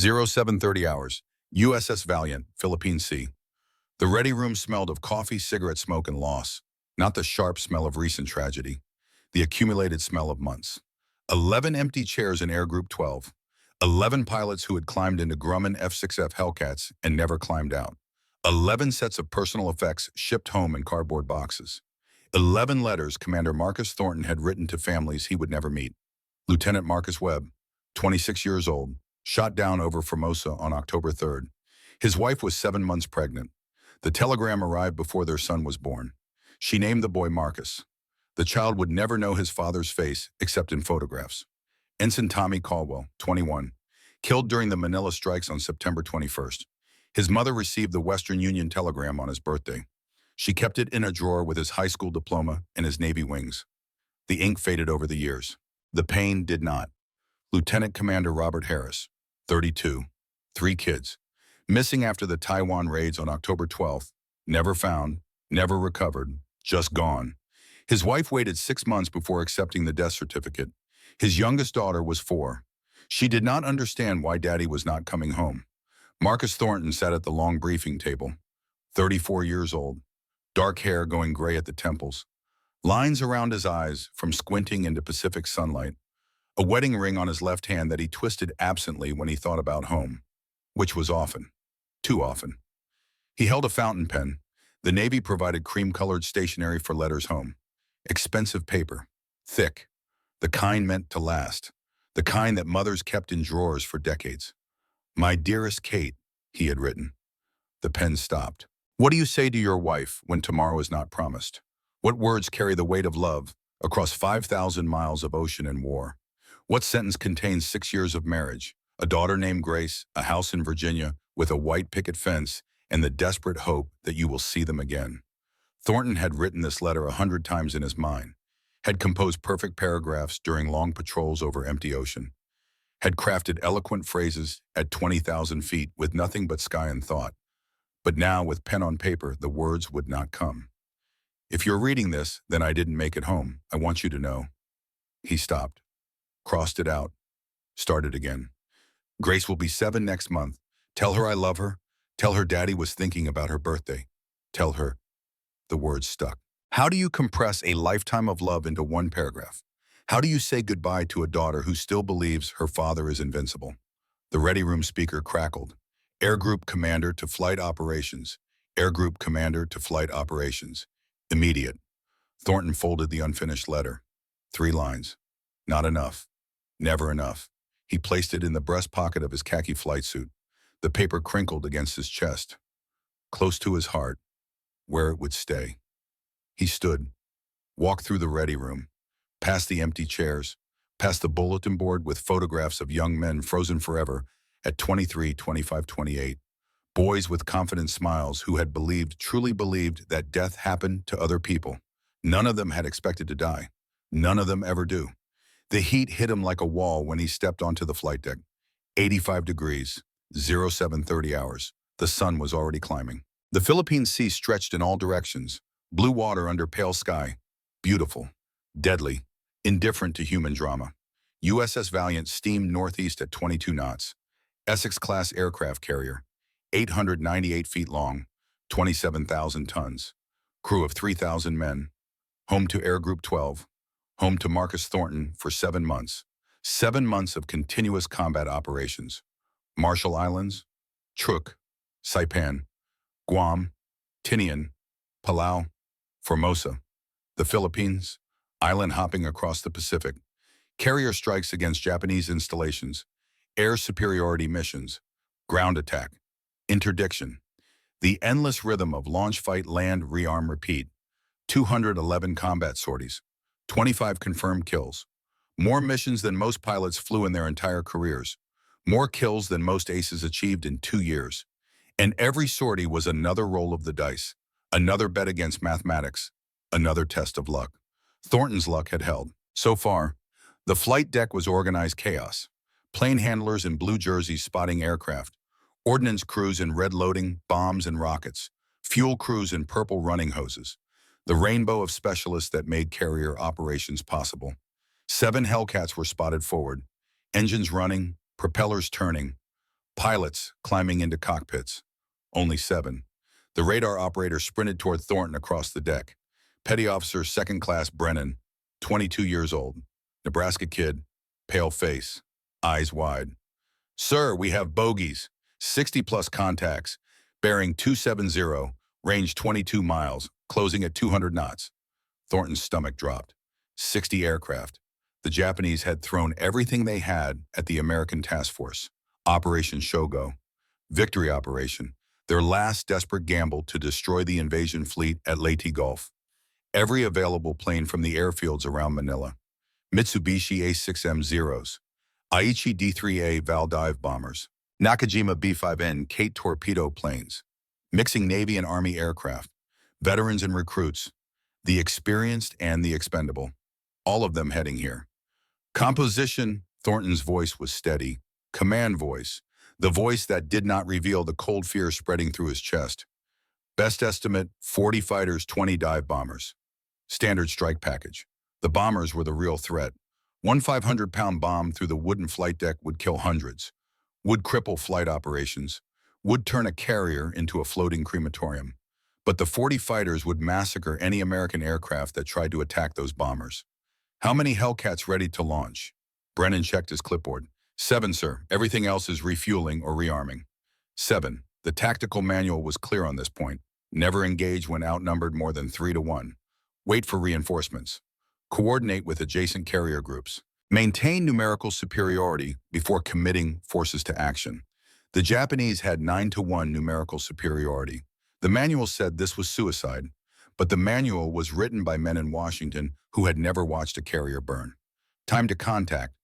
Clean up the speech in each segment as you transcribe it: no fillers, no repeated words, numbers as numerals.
0730 hours. USS Valiant, Philippine Sea. The ready room smelled of coffee, cigarette smoke, and loss, not the sharp smell of recent tragedy, the accumulated smell of months. 11 empty chairs in Air Group 12. 11 pilots who had climbed into Grumman F-6F Hellcats and never climbed out. 11 sets of personal effects shipped home in cardboard boxes. 11 letters Commander Marcus Thornton had written to families he would never meet. Lieutenant Marcus Webb, 26 years old, shot down over Formosa on October 3rd. His wife was 7 months pregnant. The telegram arrived before their son was born. She named the boy Marcus. The child would never know his father's face except in photographs. Ensign Tommy Caldwell, 21, killed during the Manila strikes on September 21st. His mother received the Western Union telegram on his birthday. She kept it in a drawer with his high school diploma and his Navy wings. The ink faded over the years. The pain did not. Lieutenant Commander Robert Harris, 32, 3 kids, missing after the Taiwan raids on October 12th, never found, never recovered, just gone. His wife waited 6 months before accepting the death certificate. His youngest daughter was 4. She did not understand why Daddy was not coming home. Marcus Thornton sat at the long briefing table, 34 years old, dark hair going gray at the temples, lines around his eyes from squinting into Pacific sunlight, a wedding ring on his left hand that he twisted absently when he thought about home, which was often, too often. He held a fountain pen. The Navy provided cream-colored stationery for letters home. Expensive paper, thick, the kind meant to last, the kind that mothers kept in drawers for decades. "My dearest Kate," he had written. The pen stopped. What do you say to your wife when tomorrow is not promised? What words carry the weight of love across 5,000 miles of ocean and war? What sentence contains 6 years of marriage, a daughter named Grace, a house in Virginia with a white picket fence, and the desperate hope that you will see them again? Thornton had written this letter 100 times in his mind, had composed perfect paragraphs during long patrols over empty ocean, had crafted eloquent phrases at 20,000 feet with nothing but sky in thought. But now, with pen on paper, the words would not come. If you're reading this, then I didn't make it home. I want you to know. He stopped, crossed it out, started again. Grace will be 7 next month. Tell her I love her. Tell her Daddy was thinking about her birthday. Tell her. The words stuck. How do you compress a lifetime of love into one paragraph? How do you say goodbye to a daughter who still believes her father is invincible? The ready room speaker crackled. Air Group Commander to Flight Operations. Air Group Commander to Flight Operations. Immediate. Thornton folded the unfinished letter. 3 lines. Not enough. Never enough. He placed it in the breast pocket of his khaki flight suit. The paper crinkled against his chest, close to his heart, where it would stay. He stood, walked through the ready room, past the empty chairs, past the bulletin board with photographs of young men frozen forever at 23, 25, 28. Boys with confident smiles who had truly believed that death happened to other people. None of them had expected to die. None of them ever do. The heat hit him like a wall when he stepped onto the flight deck. 85 degrees, 0730 hours. The sun was already climbing. The Philippine Sea stretched in all directions. Blue water under pale sky. Beautiful. Deadly. Indifferent to human drama. USS Valiant steamed northeast at 22 knots. Essex-class aircraft carrier. 898 feet long. 27,000 tons. Crew of 3,000 men. Home to Air Group 12. Home to Marcus Thornton for 7 months. 7 months of continuous combat operations. Marshall Islands, Truk, Saipan, Guam, Tinian, Palau, Formosa, the Philippines, island hopping across the Pacific, carrier strikes against Japanese installations, air superiority missions, ground attack, interdiction, the endless rhythm of launch, fight, land, rearm, repeat, 211 combat sorties, 25 confirmed kills, more missions than most pilots flew in their entire careers, more kills than most aces achieved in 2 years. And every sortie was another roll of the dice, another bet against mathematics, another test of luck. Thornton's luck had held. So far, the flight deck was organized chaos. Plane handlers in blue jerseys spotting aircraft, ordnance crews in red loading bombs and rockets, fuel crews in purple running hoses, the rainbow of specialists that made carrier operations possible. 7 Hellcats were spotted forward, engines running, propellers turning, Pilots climbing into cockpits. Only 7. The radar operator sprinted toward Thornton across the deck. Petty Officer Second Class Brennan, 22 years old. Nebraska kid, pale face, eyes wide. Sir, we have bogeys, 60-plus contacts, bearing 270, range 22 miles, closing at 200 knots. Thornton's stomach dropped. 60 aircraft. The Japanese had thrown everything they had at the American task force. Operation Shogo. Victory Operation. Their last desperate gamble to destroy the invasion fleet at Leyte Gulf. Every available plane from the airfields around Manila. Mitsubishi A-6M Zeros. Aichi D-3A Val dive bombers. Nakajima B-5N Kate torpedo planes. Mixing Navy and Army aircraft. Veterans and recruits. The experienced and the expendable. All of them heading here. Composition, Thornton's voice was steady. Command voice, the voice that did not reveal the cold fear spreading through his chest. Best estimate, 40 fighters, 20 dive bombers. Standard strike package. The bombers were the real threat. One 500-pound bomb through the wooden flight deck would kill hundreds. Would cripple flight operations. Would turn a carrier into a floating crematorium. But the 40 fighters would massacre any American aircraft that tried to attack those bombers. How many Hellcats ready to launch? Brennan checked his clipboard. 7, sir. Everything else is refueling or rearming. 7. The tactical manual was clear on this point. Never engage when outnumbered more than 3 to 1. Wait for reinforcements. Coordinate with adjacent carrier groups. Maintain numerical superiority before committing forces to action. The Japanese had 9 to 1 numerical superiority. The manual said this was suicide, but the manual was written by men in Washington who had never watched a carrier burn. Time to contact.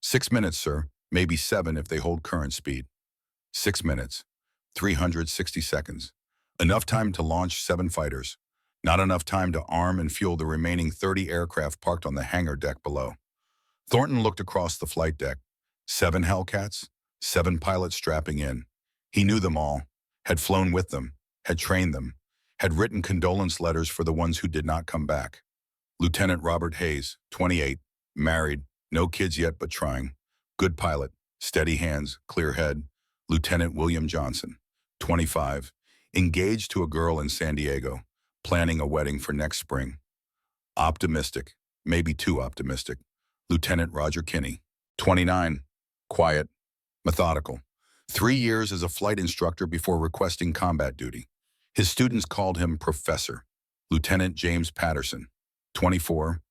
6 minutes, sir. Maybe 7 if they hold current speed. 6 minutes. 360 seconds. Enough time to launch 7 fighters. Not enough time to arm and fuel the remaining 30 aircraft parked on the hangar deck below. Thornton looked across the flight deck. 7 Hellcats, 7 pilots strapping in. He knew them all, had flown with them, had trained them, had written condolence letters for the ones who did not come back. Lieutenant Robert Hayes, 28, married, no kids yet but trying. Good pilot, steady hands, clear head. Lieutenant William Johnson, 25, engaged to a girl in San Diego, planning a wedding for next spring. Optimistic, maybe too optimistic. Lieutenant Roger Kinney, 29, quiet, methodical. 3 years as a flight instructor before requesting combat duty. His students called him Professor. Lieutenant James Patterson, 24,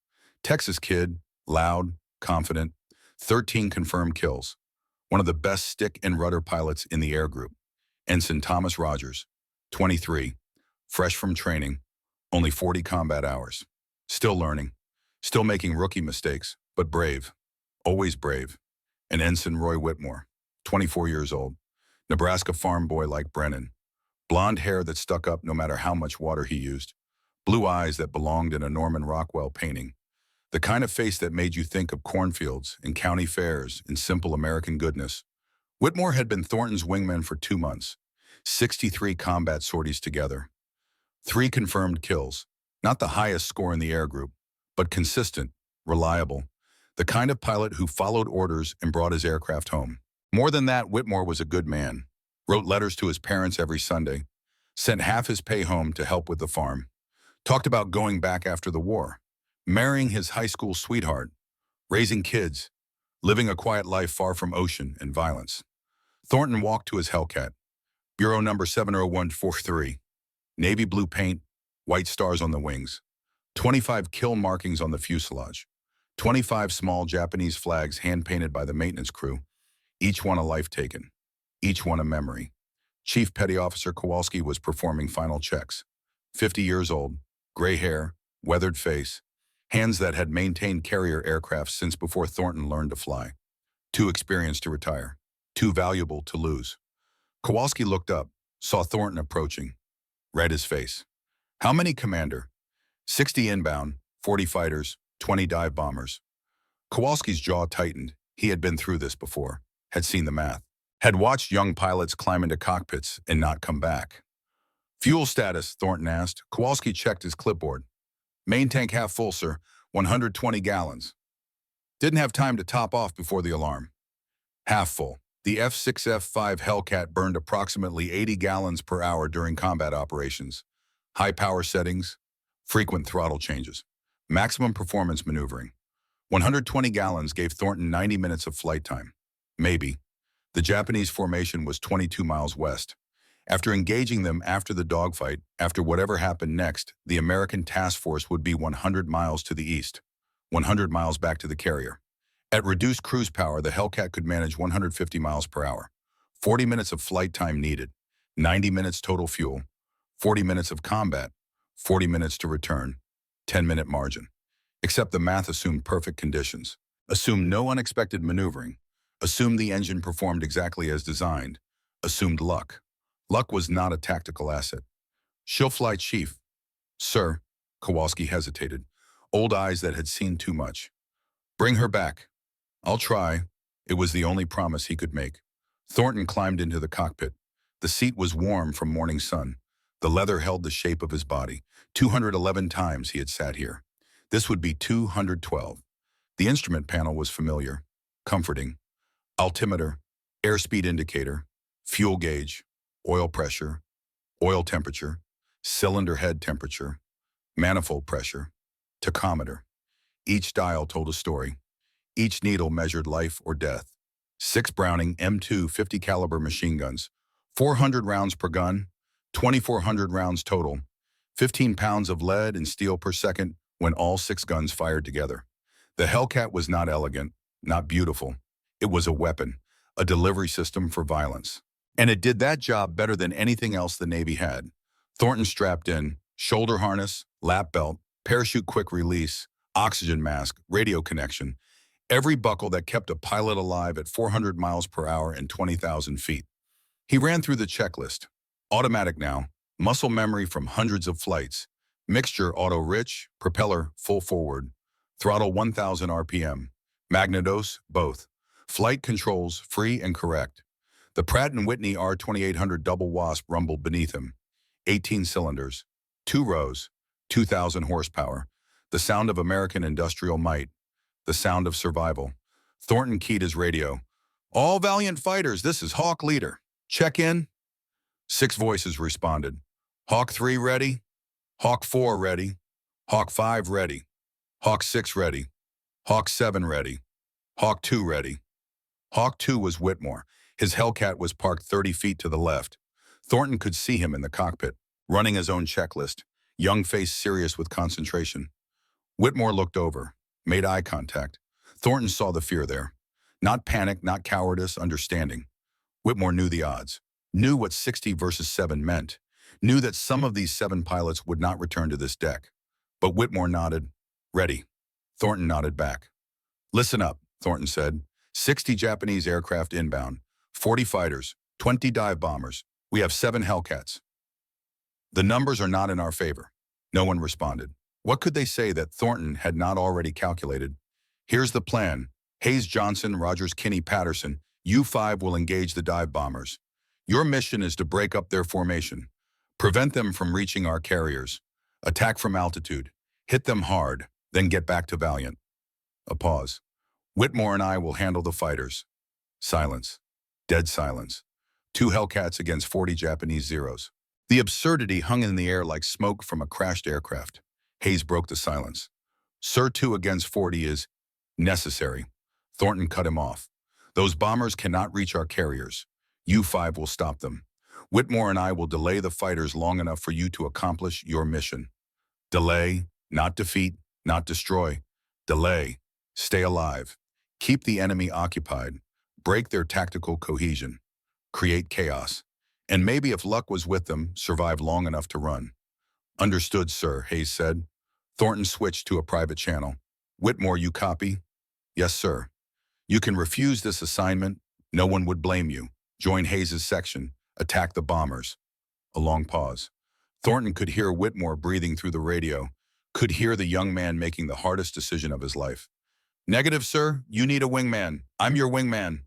Texas kid, loud, confident, 13 confirmed kills. One of the best stick and rudder pilots in the air group. Ensign Thomas Rogers, 23, fresh from training, only 40 combat hours. Still learning, still making rookie mistakes, but brave, always brave. And Ensign Roy Whitmore, 24 years old, Nebraska farm boy like Brennan. Blonde hair that stuck up no matter how much water he used. Blue eyes that belonged in a Norman Rockwell painting. The kind of face that made you think of cornfields and county fairs and simple American goodness. Whitmore had been Thornton's wingman for 2 months. 63 combat sorties together. 3 confirmed kills. Not the highest score in the air group, but consistent, reliable. The kind of pilot who followed orders and brought his aircraft home. More than that, Whitmore was a good man. Wrote letters to his parents every Sunday. Sent half his pay home to help with the farm. Talked about going back after the war. Marrying his high school sweetheart. Raising kids. Living a quiet life far from ocean and violence. Thornton walked to his Hellcat. Bureau number 70143. Navy blue paint, white stars on the wings. 25 kill markings on the fuselage. 25 small Japanese flags hand-painted by the maintenance crew. Each one a life taken. Each one a memory. Chief Petty Officer Kowalski was performing final checks. 50 years old, gray hair, weathered face, hands that had maintained carrier aircraft since before Thornton learned to fly. Too experienced to retire. Too valuable to lose. Kowalski looked up, saw Thornton approaching. Read his face. How many, Commander? 60 inbound, 40 fighters, 20 dive bombers. Kowalski's jaw tightened. He had been through this before, had seen the math, had watched young pilots climb into cockpits and not come back. Fuel status, Thornton asked. Kowalski checked his clipboard. Main tank half full, sir, 120 gallons. Didn't have time to top off before the alarm. Half full. The F-6F-5 Hellcat burned approximately 80 gallons per hour during combat operations. High power settings, frequent throttle changes, maximum performance maneuvering. 120 gallons gave Thornton 90 minutes of flight time. Maybe. The Japanese formation was 22 miles west. After engaging them after the dogfight, after whatever happened next, the American task force would be 100 miles to the east, 100 miles back to the carrier. At reduced cruise power, the Hellcat could manage 150 miles per hour. 40 minutes of flight time needed, 90 minutes total fuel, 40 minutes of combat, 40 minutes to return, 10-minute margin. Except the math assumed perfect conditions, assumed no unexpected maneuvering, assumed the engine performed exactly as designed, assumed luck. Luck was not a tactical asset. She'll fly, Chief. Sir, Kowalski hesitated, old eyes that had seen too much. Bring her back. I'll try. It was the only promise he could make. Thornton climbed into the cockpit. The seat was warm from morning sun. The leather held the shape of his body. 211 times he had sat here. This would be 212. The instrument panel was familiar, comforting. Altimeter, airspeed indicator, fuel gauge, oil pressure, oil temperature, cylinder head temperature, manifold pressure, tachometer. Each dial told a story. Each needle measured life or death. 6 Browning M2 50 caliber machine guns, 400 rounds per gun, 2,400 rounds total, 15 pounds of lead and steel per second when all 6 guns fired together. The Hellcat was not elegant, not beautiful. It was a weapon, a delivery system for violence. And it did that job better than anything else the Navy had. Thornton strapped in, shoulder harness, lap belt, parachute quick release, oxygen mask, radio connection, every buckle that kept a pilot alive at 400 miles per hour and 20,000 feet. He ran through the checklist. Automatic now, muscle memory from hundreds of flights, mixture auto rich, propeller full forward, throttle 1,000 RPM, magnetos both, flight controls free and correct. The Pratt & Whitney R2800 double wasp rumbled beneath him. 18 cylinders, 2 rows, 2,000 horsepower, the sound of American industrial might, the sound of survival. Thornton keyed his radio. All valiant fighters, this is Hawk Leader. Check in. 6 voices responded. Hawk 3 ready. Hawk 4 ready. Hawk 5 ready. Hawk 6 ready. Hawk 7 ready. Hawk 2 ready. Hawk 2 was Whitmore. His Hellcat was parked 30 feet to the left. Thornton could see him in the cockpit, running his own checklist, young face serious with concentration. Whitmore looked over, made eye contact. Thornton saw the fear there. Not panic, not cowardice, understanding. Whitmore knew the odds, knew what 60 versus 7 meant, knew that some of these 7 pilots would not return to this deck. But Whitmore nodded. Ready. Thornton nodded back. Listen up, Thornton said. 60 Japanese aircraft inbound, 40 fighters, 20 dive bombers. We have 7 Hellcats. The numbers are not in our favor. No one responded. What could they say that Thornton had not already calculated? Here's the plan. Hayes, Johnson, Rogers, Kinney, Patterson. U-5 will engage the dive bombers. Your mission is to break up their formation. Prevent them from reaching our carriers. Attack from altitude. Hit them hard, then get back to Valiant. A pause. Whitmore and I will handle the fighters. Silence. Dead silence. 2 Hellcats against 40 Japanese Zeros. The absurdity hung in the air like smoke from a crashed aircraft. Hayes broke the silence. Sir, 2 against 40 is necessary. Thornton cut him off. Those bombers cannot reach our carriers. U-5 will stop them. Whitmore and I will delay the fighters long enough for you to accomplish your mission. Delay, not defeat, not destroy. Delay. Stay alive. Keep the enemy occupied. Break their tactical cohesion. Create chaos. And maybe if luck was with them, survive long enough to run. Understood, sir, Hayes said. Thornton switched to a private channel. Whitmore, you copy? Yes, sir. You can refuse this assignment. No one would blame you. Join Hayes's section. Attack the bombers. A long pause. Thornton could hear Whitmore breathing through the radio, could hear the young man making the hardest decision of his life. Negative, sir. You need a wingman. I'm your wingman.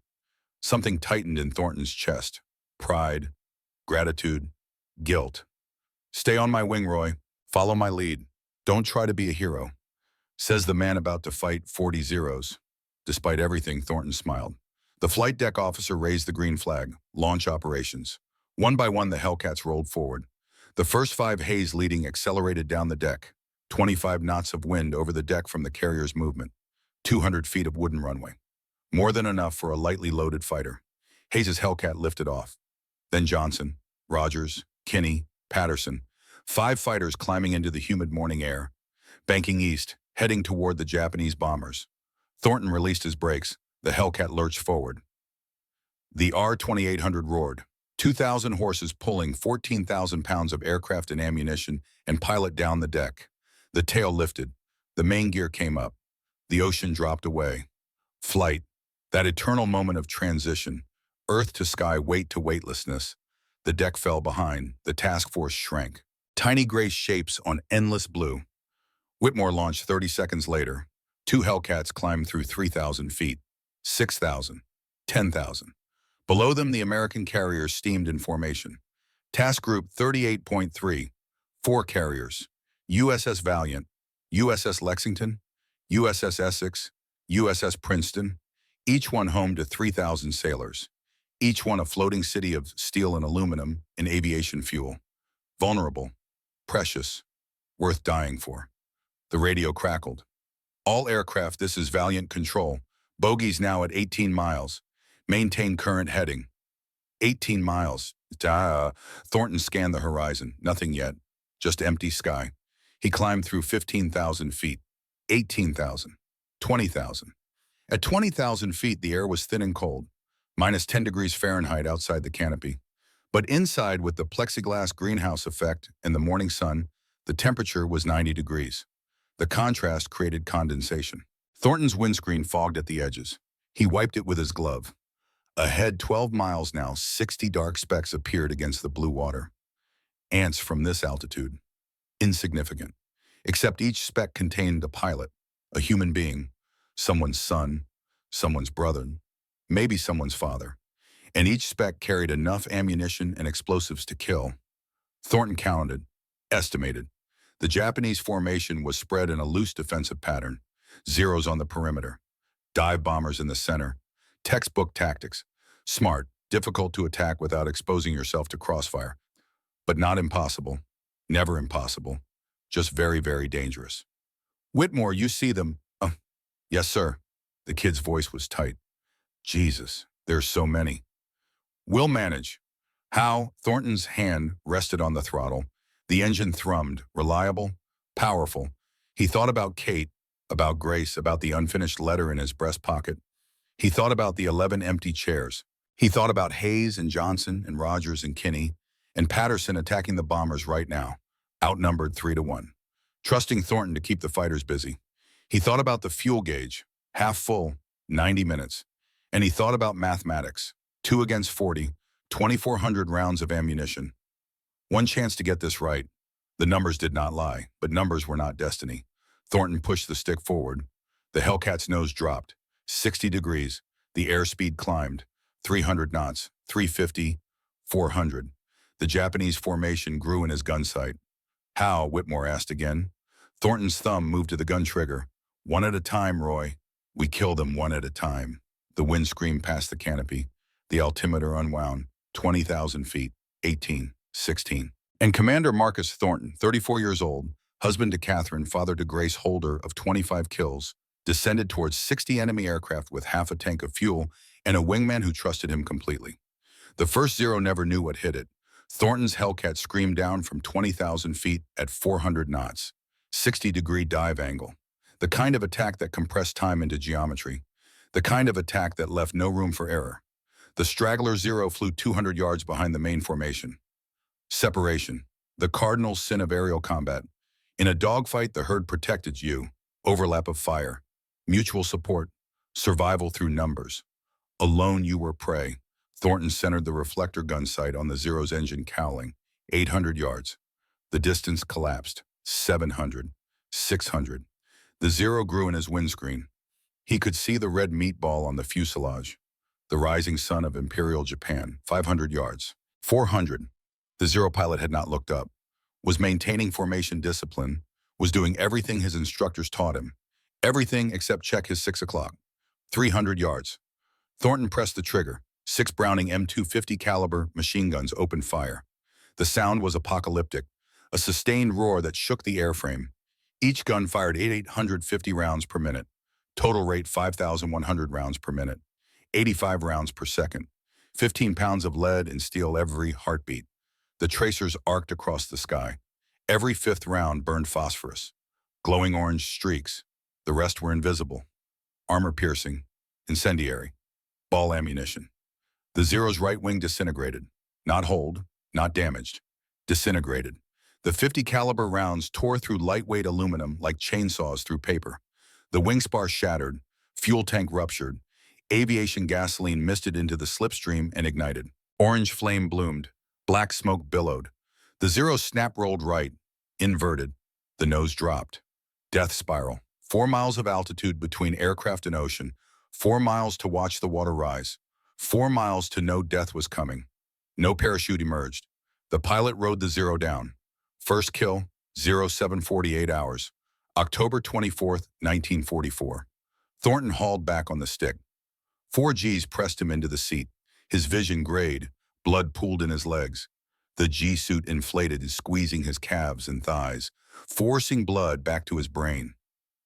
Something tightened in Thornton's chest. Pride, gratitude, guilt. Stay on my wing, Roy. Follow my lead. Don't try to be a hero. Says the man about to fight 40 Zeros. Despite everything, Thornton smiled. The flight deck officer raised the green flag, launch operations. One by one, the Hellcats rolled forward. The first 5 Hays leading accelerated down the deck, 25 knots of wind over the deck from the carrier's movement, 200 feet of wooden runway. More than enough for a lightly loaded fighter. Hayes's Hellcat lifted off. Then Johnson, Rogers, Kinney, Patterson, 5 fighters climbing into the humid morning air, banking east, heading toward the Japanese bombers. Thornton released his brakes. The Hellcat lurched forward. The R-2800 roared. 2,000 horses pulling 14,000 pounds of aircraft and ammunition and pilot down the deck. The tail lifted. The main gear came up. The ocean dropped away. Flight, that eternal moment of transition, earth to sky, weight to weightlessness. The deck fell behind. The task force shrank. Tiny gray shapes on endless blue. Whitmore launched 30 seconds later. 2 Hellcats climbed through 3,000 feet, 6,000, 10,000. Below them, the American carriers steamed in formation. Task Group 38.3, 4 carriers, USS Valiant, USS Lexington, USS Essex, USS Princeton, each one home to 3,000 sailors, each one a floating city of steel and aluminum and aviation fuel. Vulnerable, precious, worth dying for. The radio crackled. All aircraft, this is Valiant Control. Bogies now at 18 miles. Maintain current heading. 18 miles. Thornton scanned the horizon. Nothing yet. Just empty sky. He climbed through 15,000 feet. 18,000. 20,000. At 20,000 feet, the air was thin and cold. Minus 10 degrees Fahrenheit outside the canopy. But inside, with the plexiglass greenhouse effect and the morning sun, the temperature was 90 degrees. The contrast created condensation. Thornton's windscreen fogged at the edges. He wiped it with his glove. Ahead 12 miles now, 60 dark specks appeared against the blue water. Ants from this altitude. Insignificant. Except each speck contained a pilot, a human being, someone's son, someone's brother, maybe someone's father. And each speck carried enough ammunition and explosives to kill. Thornton counted, estimated. The Japanese formation was spread in a loose defensive pattern. Zeros on the perimeter. Dive bombers in the center. Textbook tactics. Smart, difficult to attack without exposing yourself to crossfire. But not impossible. Never impossible. Just very, very dangerous. Whitmore, you see them. Yes, sir. The kid's voice was tight. Jesus, there's so many. We'll manage. How? Thornton's hand rested on the throttle. The engine thrummed, reliable, powerful. He thought about Kate, about Grace, about the unfinished letter in his breast pocket. He thought about the 11 empty chairs. He thought about Hayes and Johnson and Rogers and Kinney and Patterson attacking the bombers right now, outnumbered 3-1, trusting Thornton to keep the fighters busy. He thought about the fuel gauge, half full, 90 minutes. And he thought about mathematics, 2 against 40, 2,400 rounds of ammunition. One chance to get this right. The numbers did not lie, but numbers were not destiny. Thornton pushed the stick forward. The Hellcat's nose dropped. 60 degrees. The airspeed climbed. 300 knots, 350, 400. The Japanese formation grew in his gun sight. How? Whitmore asked again. Thornton's thumb moved to the gun trigger. One at a time, Roy. We kill them one at a time. The wind screamed past the canopy. The altimeter unwound. 20,000 feet. 18. 16. And Commander Marcus Thornton, 34 years old, husband to Catherine, father to Grace, holder of 25 kills, descended towards 60 enemy aircraft with half a tank of fuel and a wingman who trusted him completely. The first Zero never knew what hit it. Thornton's Hellcat screamed down from 20,000 feet at 400 knots, 60-degree dive angle. The kind of attack that compressed time into geometry. The kind of attack that left no room for error. The straggler Zero flew 200 yards behind the main formation. Separation, the cardinal sin of aerial combat. In a dogfight, the herd protected you. Overlap of fire, mutual support, survival through numbers. Alone you were prey. Thornton centered the reflector gun sight on the Zero's engine, cowling. 800 yards. The distance collapsed. 700. 600. The Zero grew in his windscreen. He could see the red meatball on the fuselage. The rising sun of Imperial Japan. 500 yards. 400. The Zero pilot had not looked up, was maintaining formation discipline, was doing everything his instructors taught him. Everything except check his 6 o'clock. 300 yards. Thornton pressed the trigger. 6 Browning M250 caliber machine guns opened fire. The sound was apocalyptic, a sustained roar that shook the airframe. Each gun fired 850 rounds per minute. Total rate 5,100 rounds per minute. 85 rounds per second. 15 pounds of lead and steel every heartbeat. The tracers arced across the sky. Every fifth round burned phosphorus. Glowing orange streaks. The rest were invisible. Armor-piercing. Incendiary. Ball ammunition. The Zero's right wing disintegrated. Not holed, not damaged. Disintegrated. The 50 caliber rounds tore through lightweight aluminum like chainsaws through paper. The wing spar shattered. Fuel tank ruptured. Aviation gasoline misted into the slipstream and ignited. Orange flame bloomed. Black smoke billowed. The Zero snap rolled right. Inverted. The nose dropped. Death spiral. 4 miles of altitude between aircraft and ocean. 4 miles to watch the water rise. 4 miles to know death was coming. No parachute emerged. The pilot rode the Zero down. First kill, 0748 hours. October 24th, 1944. Thornton hauled back on the stick. 4 Gs pressed him into the seat. His vision grayed. Blood pooled in his legs. The G-suit inflated, squeezing his calves and thighs, forcing blood back to his brain.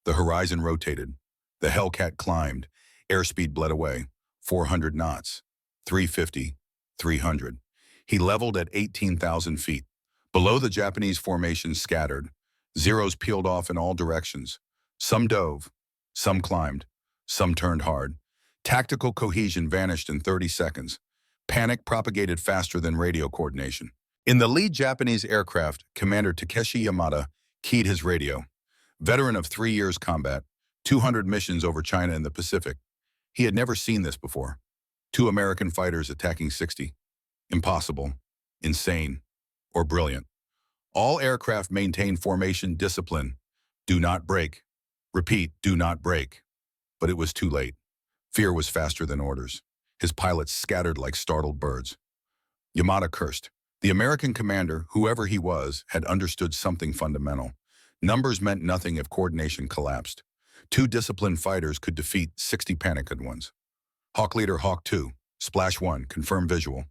The horizon rotated. The Hellcat climbed. Airspeed bled away. 400 knots. 350. 300. He leveled at 18,000 feet. Below, the Japanese formation scattered. Zeros peeled off in all directions. Some dove. Some climbed. Some turned hard. Tactical cohesion vanished in 30 seconds. Panic propagated faster than radio coordination. In the lead Japanese aircraft, Commander Takeshi Yamada keyed his radio. Veteran of 3 years combat, 200 missions over China and the Pacific. He had never seen this before. 2 American fighters attacking 60. Impossible, insane, or brilliant. All aircraft maintain formation discipline. Do not break. Repeat, do not break. But it was too late. Fear was faster than orders. His pilots scattered like startled birds. Yamada cursed. The American commander, whoever he was, had understood something fundamental. Numbers meant nothing if coordination collapsed. 2 disciplined fighters could defeat 60 panicked ones. Hawk Leader Hawk 2, Splash 1, confirmed visual.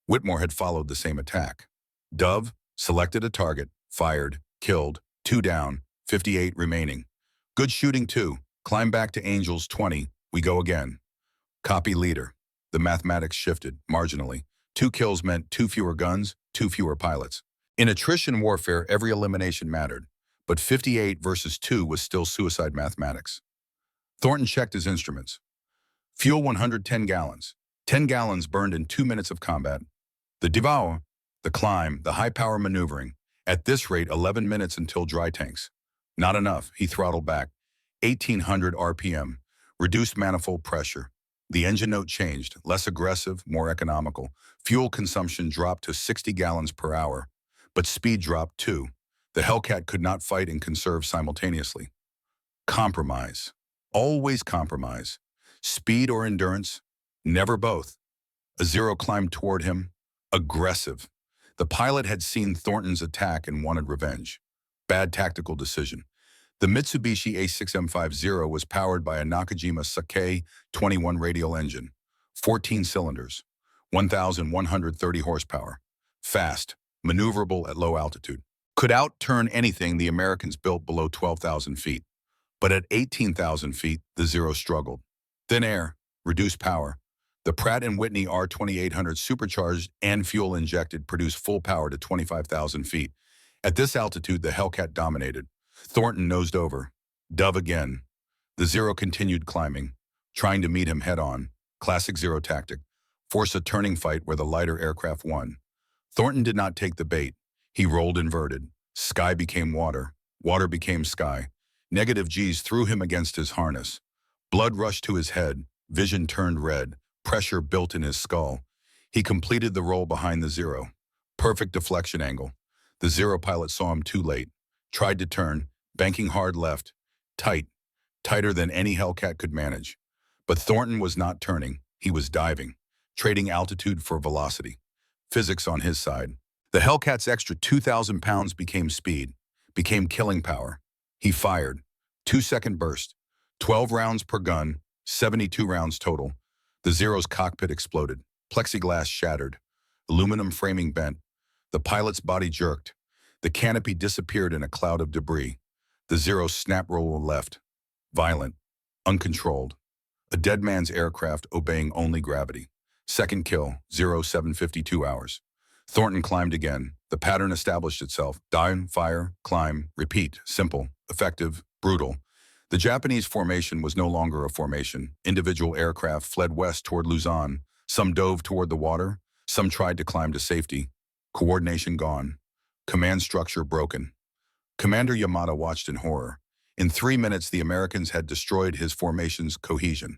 Whitmore had followed the same attack. Dove selected a target, fired, killed, 2 down, 58 remaining. Good shooting 2, climb back to Angels 20, we go again. Copy Leader. The mathematics shifted, marginally. 2 kills meant 2 fewer guns, 2 fewer pilots. In attrition warfare, every elimination mattered, but 58 versus 2 was still suicide mathematics. Thornton checked his instruments. Fuel 110 gallons. 10 gallons burned in 2 minutes of combat. The devour, the climb, the high-power maneuvering. At this rate, 11 minutes until dry tanks. Not enough, he throttled back. 1,800 RPM. Reduced manifold pressure. The engine note changed, less aggressive, more economical. Fuel consumption dropped to 60 gallons per hour, but speed dropped too. The Hellcat could not fight and conserve simultaneously. Compromise. Always compromise. Speed or endurance? Never both. A Zero climbed toward him. Aggressive. The pilot had seen Thornton's attack and wanted revenge. Bad tactical decision. The Mitsubishi A6M50 was powered by a Nakajima Sake 21 radial engine, 14 cylinders, 1,130 horsepower, fast, maneuverable at low altitude. Could outturn anything the Americans built below 12,000 feet. But at 18,000 feet, the Zero struggled. Thin air, reduced power. The Pratt & Whitney R2800 supercharged and fuel injected produced full power to 25,000 feet. At this altitude, the Hellcat dominated. Thornton nosed over. Dove again. The Zero continued climbing, trying to meet him head-on. Classic Zero tactic. Force a turning fight where the lighter aircraft won. Thornton did not take the bait. He rolled inverted. Sky became water. Water became sky. Negative Gs threw him against his harness. Blood rushed to his head. Vision turned red. Pressure built in his skull. He completed the roll behind the Zero. Perfect deflection angle. The Zero pilot saw him too late. Tried to turn, banking hard left. Tight. Tighter than any Hellcat could manage. But Thornton was not turning. He was diving. Trading altitude for velocity. Physics on his side. The Hellcat's extra 2,000 pounds became speed. Became killing power. He fired. 2-second burst. 12 rounds per gun. 72 rounds total. The Zero's cockpit exploded. Plexiglass shattered. Aluminum framing bent. The pilot's body jerked. The canopy disappeared in a cloud of debris. The Zero's snap roll left. Violent. Uncontrolled. A dead man's aircraft obeying only gravity. Second kill, 0752 hours. Thornton climbed again. The pattern established itself. Dive, fire, climb, repeat. Simple, effective, brutal. The Japanese formation was no longer a formation. Individual aircraft fled west toward Luzon. Some dove toward the water. Some tried to climb to safety. Coordination gone. Command structure broken. Commander Yamada watched in horror. In 3 minutes, the Americans had destroyed his formation's cohesion.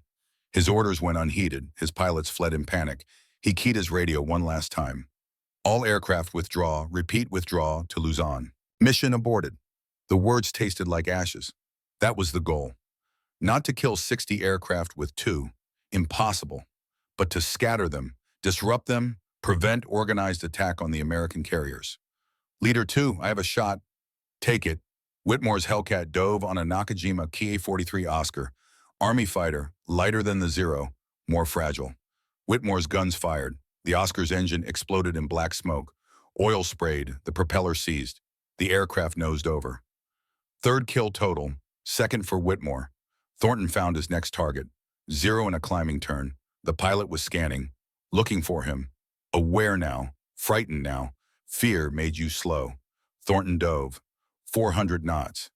His orders went unheeded. His pilots fled in panic. He keyed his radio one last time. All aircraft withdraw, repeat withdraw to Luzon. Mission aborted. The words tasted like ashes. That was the goal. Not to kill 60 aircraft with 2. Impossible. But to scatter them, disrupt them, prevent organized attack on the American carriers. Leader 2, I have a shot. Take it. Whitmore's Hellcat dove on a Nakajima Ki-43 Oscar. Army fighter, lighter than the Zero, more fragile. Whitmore's guns fired. The Oscar's engine exploded in black smoke. Oil sprayed, the propeller seized. The aircraft nosed over. Third kill total, second for Whitmore. Thornton found his next target. Zero in a climbing turn. The pilot was scanning, looking for him. Aware now, frightened now. Fear made you slow. Thornton dove. 400 knots.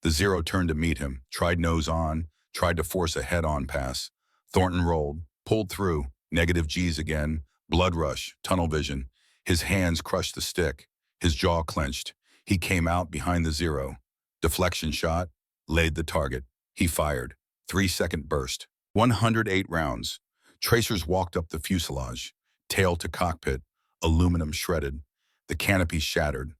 The Zero turned to meet him, tried nose on, tried to force a head-on pass. Thornton rolled, pulled through, negative Gs again, blood rush, tunnel vision. His hands crushed the stick. His jaw clenched. He came out behind the Zero. Deflection shot, laid the target. He fired. 3-second burst. 108 rounds. Tracers walked up the fuselage. Tail to cockpit. Aluminum shredded. The canopy shattered.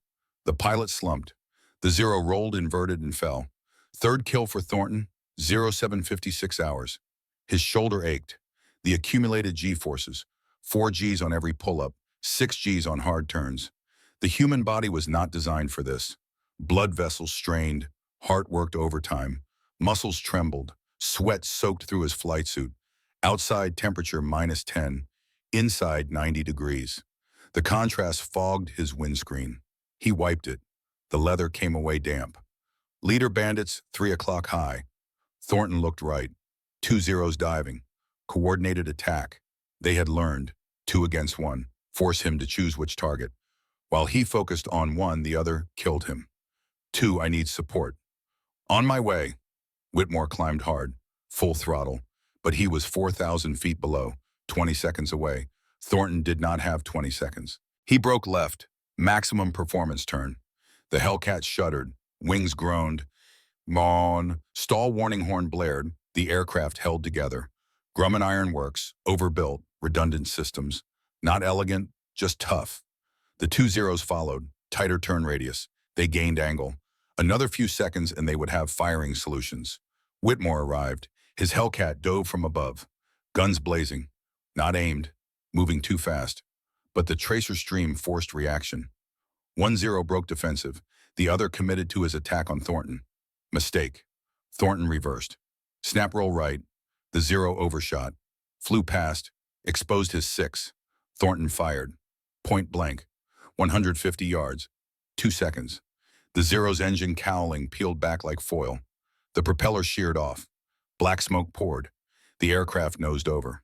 The pilot slumped. The Zero rolled, inverted, and fell. Third kill for Thornton, 0756 hours. His shoulder ached. The accumulated G-forces, 4 Gs on every pull-up, 6 Gs on hard turns. The human body was not designed for this. Blood vessels strained, heart worked overtime, muscles trembled, sweat soaked through his flight suit. Outside temperature -10, inside 90 degrees. The contrast fogged his windscreen. He wiped it. The leather came away damp. Leader bandits, 3 o'clock high. Thornton looked right. 2 Zeros diving. Coordinated attack. They had learned, 2 against 1, force him to choose which target. While he focused on one, the other killed him. 2, I need support. On my way. Whitmore climbed hard, full throttle, but he was 4,000 feet below, 20 seconds away. Thornton did not have 20 seconds. He broke left, maximum performance turn. The Hellcat shuddered, wings groaned. Moan. Stall warning horn blared. The aircraft held together. Grumman Iron Works, overbuilt, redundant systems. Not elegant, just tough. The 2 Zeros followed, tighter turn radius. They gained angle. Another few seconds and they would have firing solutions. Whitmore arrived. His Hellcat dove from above. Guns blazing. Not aimed. Moving too fast. But the tracer stream forced reaction. 1 Zero broke defensive. The other committed to his attack on Thornton. Mistake. Thornton reversed. Snap roll right. The Zero overshot. Flew past. Exposed his 6. Thornton fired. Point blank. 150 yards. 2 seconds. The Zero's engine cowling peeled back like foil. The propeller sheared off. Black smoke poured. The aircraft nosed over.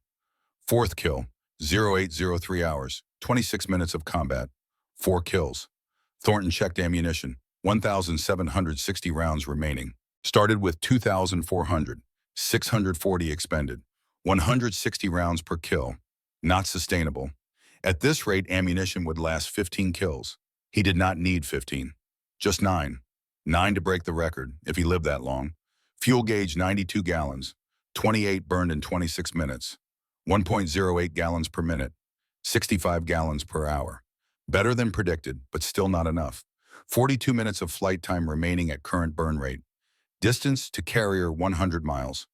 Fourth kill. 0803 hours. 26 minutes of combat. 4 kills. Thornton checked ammunition. 1,760 rounds remaining. Started with 2,400. 640 expended. 160 rounds per kill. Not sustainable. At this rate, ammunition would last 15 kills. He did not need 15. Just 9. 9 to break the record, if he lived that long. Fuel gauge 92 gallons. 28 burned in 26 minutes. 1.08 gallons per minute. 65 gallons per hour. Better than predicted, but still not enough. 42 minutes of flight time remaining at current burn rate. Distance to carrier 100 miles.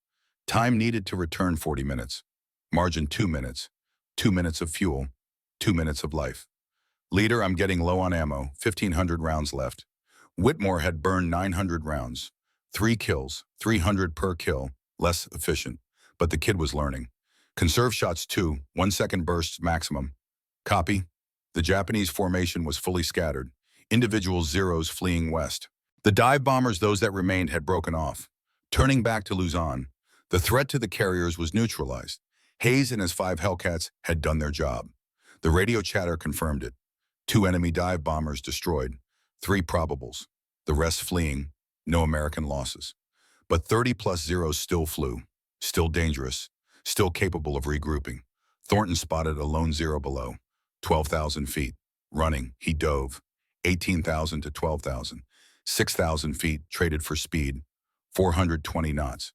Time needed to return 40 minutes. Margin 2 minutes. 2 minutes of fuel. 2 minutes of life. Leader, I'm getting low on ammo. 1,500 rounds left. Whitmore had burned 900 rounds. 3 kills, 300 per kill. Less efficient. But the kid was learning. Conserve shots 2, 1 second bursts maximum. Copy. The Japanese formation was fully scattered. Individual Zeros fleeing west. The dive bombers, those that remained, had broken off. Turning back to Luzon, the threat to the carriers was neutralized. Hayes and his 5 Hellcats had done their job. The radio chatter confirmed it. 2 enemy dive bombers destroyed, 3 probables, the rest fleeing, no American losses. But 30-plus Zeros still flew, still dangerous, still capable of regrouping. Thornton spotted a lone Zero below, 12,000 feet. Running, he dove, 18,000 to 12,000. 6,000 feet, traded for speed, 420 knots.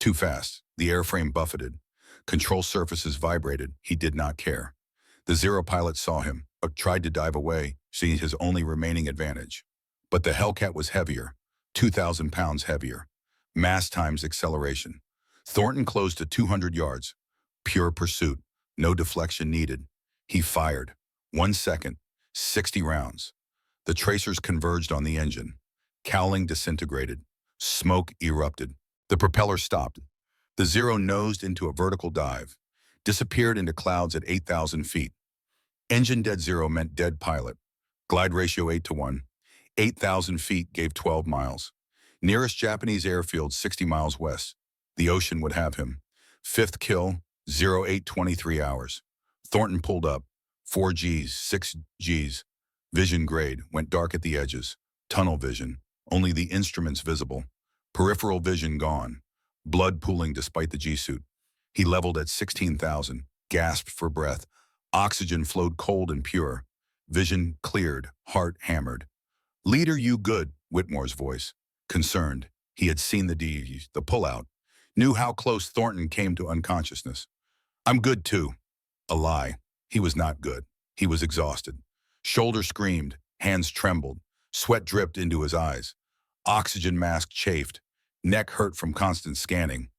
Too fast, the airframe buffeted. Control surfaces vibrated, he did not care. The Zero pilot saw him, but tried to dive away, seeing his only remaining advantage. But the Hellcat was heavier, 2,000 pounds heavier. Mass times acceleration. Thornton closed to 200 yards. Pure pursuit, no deflection needed. He fired. 1 second, 60 rounds. The tracers converged on the engine. Cowling disintegrated. Smoke erupted. The propeller stopped. The Zero nosed into a vertical dive. Disappeared into clouds at 8,000 feet. Engine dead Zero meant dead pilot. Glide ratio 8 to 1. 8,000 feet gave 12 miles. Nearest Japanese airfield 60 miles west. The ocean would have him. 5th kill, 0823 hours. Thornton pulled up. 4 Gs, 6 Gs. Vision grade, went dark at the edges. Tunnel vision, only the instruments visible. Peripheral vision gone. Blood pooling despite the G-suit. He leveled at 16,000, gasped for breath. Oxygen flowed cold and pure. Vision cleared, heart hammered. "Leader, you good?" Whitmore's voice. Concerned, he had seen the pullout. Knew how close Thornton came to unconsciousness. "I'm good too." A lie. He was not good. He was exhausted. Shoulder screamed, hands trembled, sweat dripped into his eyes. Oxygen mask chafed, neck hurt from constant scanning.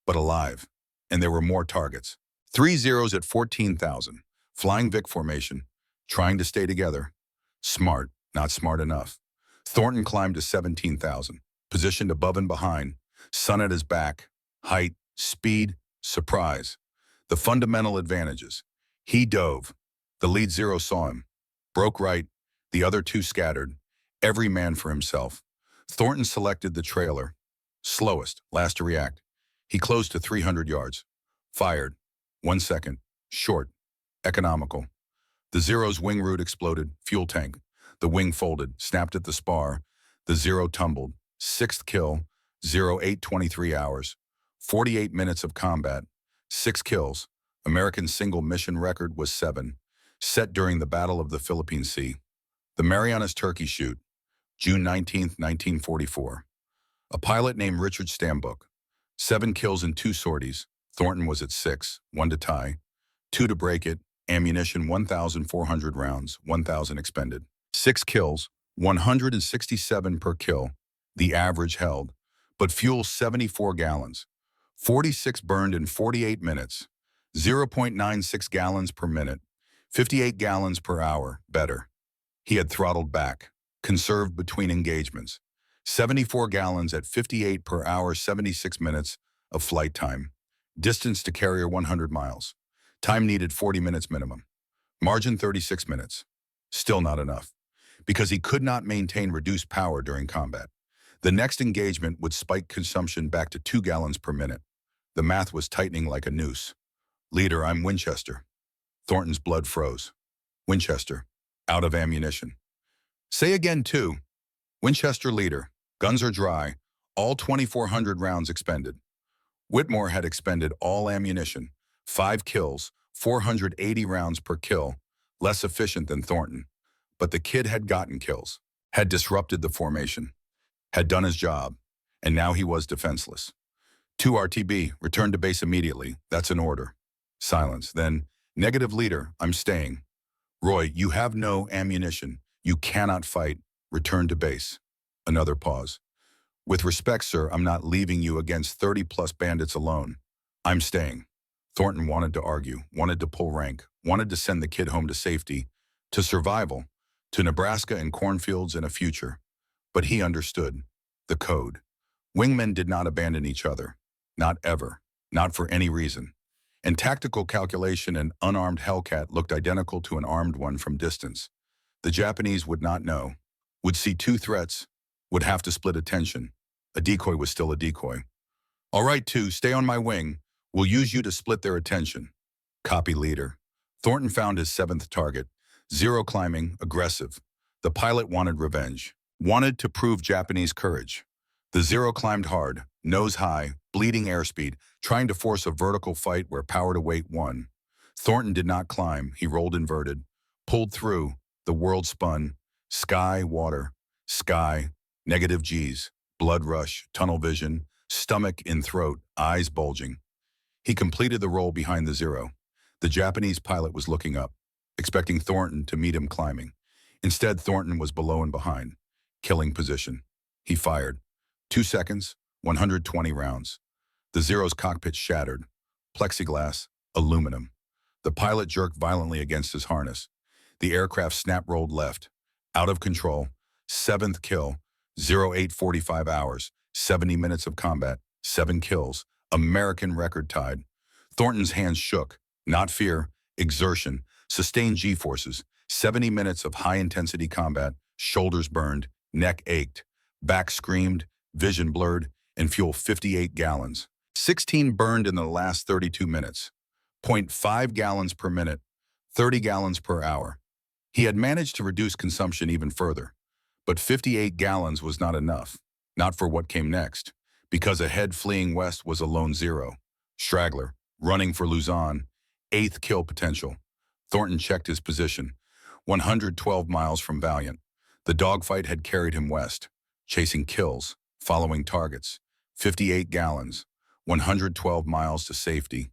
But alive. And there were more targets. 3 Zeros at 14,000. Flying Vic formation. Trying to stay together. Smart, not smart enough. Thornton climbed to 17,000. Positioned above and behind. Sun at his back. Height, speed, surprise. The fundamental advantages. He dove. The lead Zero saw him. Broke right. The other 2 scattered. Every man for himself. Thornton selected the trailer. Slowest, last to react. He closed to 300 yards. Fired. 1 second. Short. Economical. The Zero's wing root exploded. Fuel tank. The wing folded. Snapped at the spar. The Zero tumbled. 6th kill. 0823 hours. 48 minutes of combat. 6 kills. American single mission record was 7. Set during the Battle of the Philippine Sea. The Marianas Turkey Shoot. June 19, 1944. A pilot named Richard Stambuk. 7 kills in 2 sorties. Thornton was at 6, 1 to tie. 2 to break it. Ammunition 1,400 rounds, 1,000 expended. 6 kills, 167 per kill. The average held. But fuel 74 gallons. 46 burned in 48 minutes. 0.96 gallons per minute. 58 gallons per hour, better. He had throttled back. Conserved between engagements. 74 gallons at 58 per hour, 76 minutes of flight time. Distance to carrier 100 miles. Time needed 40 minutes minimum. Margin 36 minutes. Still not enough. Because he could not maintain reduced power during combat. The next engagement would spike consumption back to 2 gallons per minute. The math was tightening like a noose. "Leader, I'm Winchester." Thornton's blood froze. "Winchester, out of ammunition." "Say again, too." "Winchester leader, guns are dry, all 2,400 rounds expended." Whitmore had expended all ammunition, 5 kills, 480 rounds per kill, less efficient than Thornton. But the kid had gotten kills, had disrupted the formation, had done his job, and now he was defenseless. "2 RTB, return to base immediately, that's an order." Silence, then, "Negative leader, I'm staying." "Roy, you have no ammunition. You cannot fight. Return to base." Another pause. "With respect, sir, I'm not leaving you against 30-plus bandits alone. I'm staying." Thornton wanted to argue, wanted to pull rank, wanted to send the kid home to safety, to survival, to Nebraska and cornfields and a future. But he understood. The code. Wingmen did not abandon each other. Not ever. Not for any reason. And tactical calculation, an unarmed Hellcat looked identical to an armed one from distance. The Japanese would not know, would see two threats, would have to split attention. A decoy was still a decoy. All right, two, stay on my wing. We'll use you to split their attention. Copy, leader. Thornton found his seventh target. Zero climbing, aggressive. The pilot wanted revenge, wanted to prove Japanese courage. The Zero climbed hard, nose high, bleeding airspeed, trying to force a vertical fight where power to weight won. Thornton did not climb, he rolled inverted, pulled through, the world spun, sky, water, sky, negative G's, blood rush, tunnel vision, stomach in throat, eyes bulging. He completed the roll behind the Zero. The Japanese pilot was looking up, expecting Thornton to meet him climbing. Instead, Thornton was below and behind, killing position. He fired. 2 seconds, 120 rounds. The Zero's cockpit shattered. Plexiglass, aluminum. The pilot jerked violently against his harness. The aircraft snap-rolled left. Out of control. 7th kill. 0845 hours. 70 minutes of combat. 7 kills. American record tied. Thornton's hands shook. Not fear, exertion, sustained G-forces. 70 minutes of high-intensity combat. Shoulders burned. Neck ached. Back screamed. Vision blurred. And fuel 58 gallons. 16 burned in the last 32 minutes. 0.5 gallons per minute. 30 gallons per hour. He had managed to reduce consumption even further. But 58 gallons was not enough. Not for what came next. Because ahead fleeing west was a lone Zero. Straggler, running for Luzon. 8th kill potential. Thornton checked his position. 112 miles from Valiant. The dogfight had carried him west. Chasing kills. Following targets. 58 gallons. 112 miles to safety.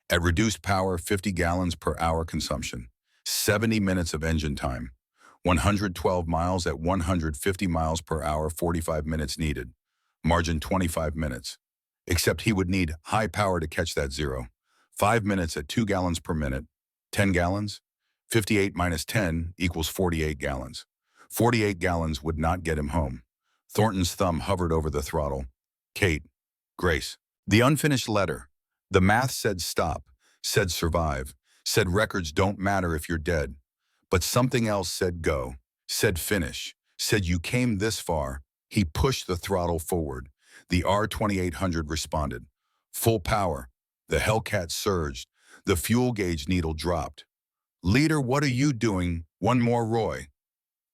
At reduced power, 50 gallons per hour consumption. 70 minutes of engine time. 112 miles at 150 miles per hour, 45 minutes needed. Margin 25 minutes. Except he would need high power to catch that Zero. 5 minutes at 2 gallons per minute. 10 gallons? 58 minus 10 equals 48 gallons. 48 gallons would not get him home. Thornton's thumb hovered over the throttle. Kate. Grace. The unfinished letter. The math said stop, said survive, said records don't matter if you're dead. But something else said go, said finish, said you came this far. He pushed the throttle forward. The R-2800 responded. Full power. The Hellcat surged. The fuel gauge needle dropped. Leader, what are you doing? One more Roy.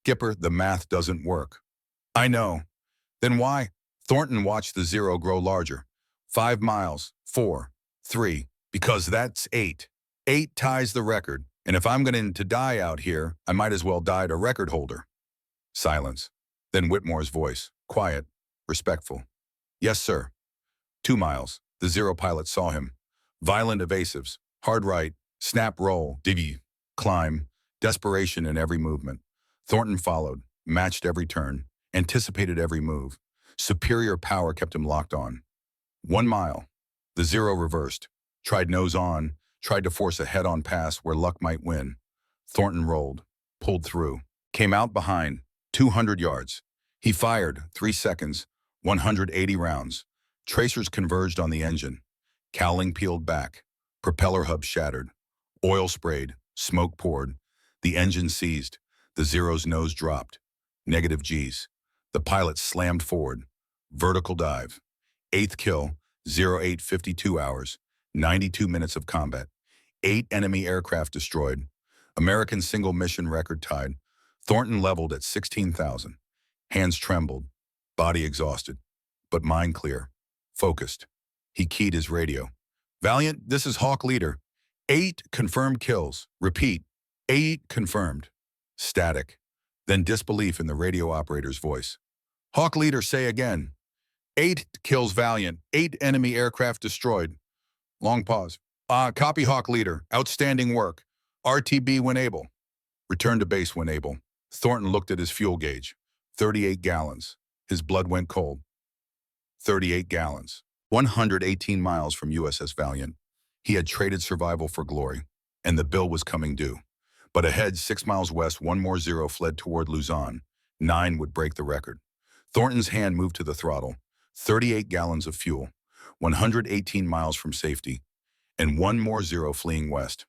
Skipper, the math doesn't work. I know. Then why? Thornton watched the Zero grow larger. 5 miles, 4, 3, because that's 8. 8 ties the record, and if I'm going to die out here, I might as well die a record holder. Silence. Then Whitmore's voice, quiet, respectful. Yes, sir. 2 miles. The Zero pilot saw him. Violent evasives, hard right, snap roll, divvy, climb, desperation in every movement. Thornton followed, matched every turn, anticipated every move. Superior power kept him locked on. 1 mile. The Zero reversed, tried nose on, tried to force a head-on pass where luck might win. Thornton rolled, pulled through, came out behind, 200 yards. He fired, 3 seconds, 180 rounds. Tracers converged on the engine. Cowling peeled back. Propeller hub shattered. Oil sprayed. Smoke poured. The engine seized. The Zero's nose dropped. Negative G's. The pilot slammed forward. Vertical dive. 8th kill, 0852 hours, 92 minutes of combat. 8 enemy aircraft destroyed. American single mission record tied. Thornton leveled at 16,000. Hands trembled. Body exhausted. But mind clear. Focused. He keyed his radio. Valiant, this is Hawk Leader. 8 confirmed kills. Repeat. 8 confirmed. Static. Then disbelief in the radio operator's voice. Hawk Leader, say again. 8 kills Valiant. 8 enemy aircraft destroyed. Long pause. Copy Hawk Leader. Outstanding work. RTB when able. Return to base when able. Thornton looked at his fuel gauge. 38 gallons. His blood went cold. 38 gallons. 118 miles from USS Valiant. He had traded survival for glory, and the bill was coming due. But ahead, 6 miles west, 1 more Zero fled toward Luzon. 9 would break the record. Thornton's hand moved to the throttle. 38 gallons of fuel. 118 miles from safety. and one more zero fleeing west.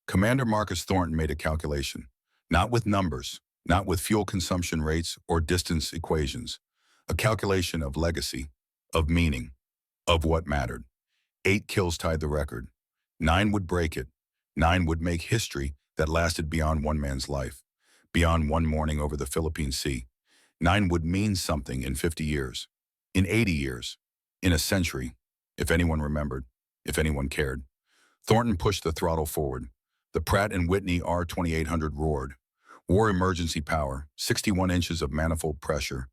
Commander Marcus Thornton made a calculation, not with numbers, not with fuel consumption rates or distance equations, a calculation of legacy, of meaning, of what mattered. 8 kills tied the record. 9 would break it. 9 would make history that lasted beyond one man's life, beyond one morning over the Philippine Sea. 9 would mean something in 50 years, in 80 years, in a century, if anyone remembered, if anyone cared. Thornton pushed the throttle forward. The Pratt & Whitney R2800 roared. War emergency power, 61 inches of manifold pressure,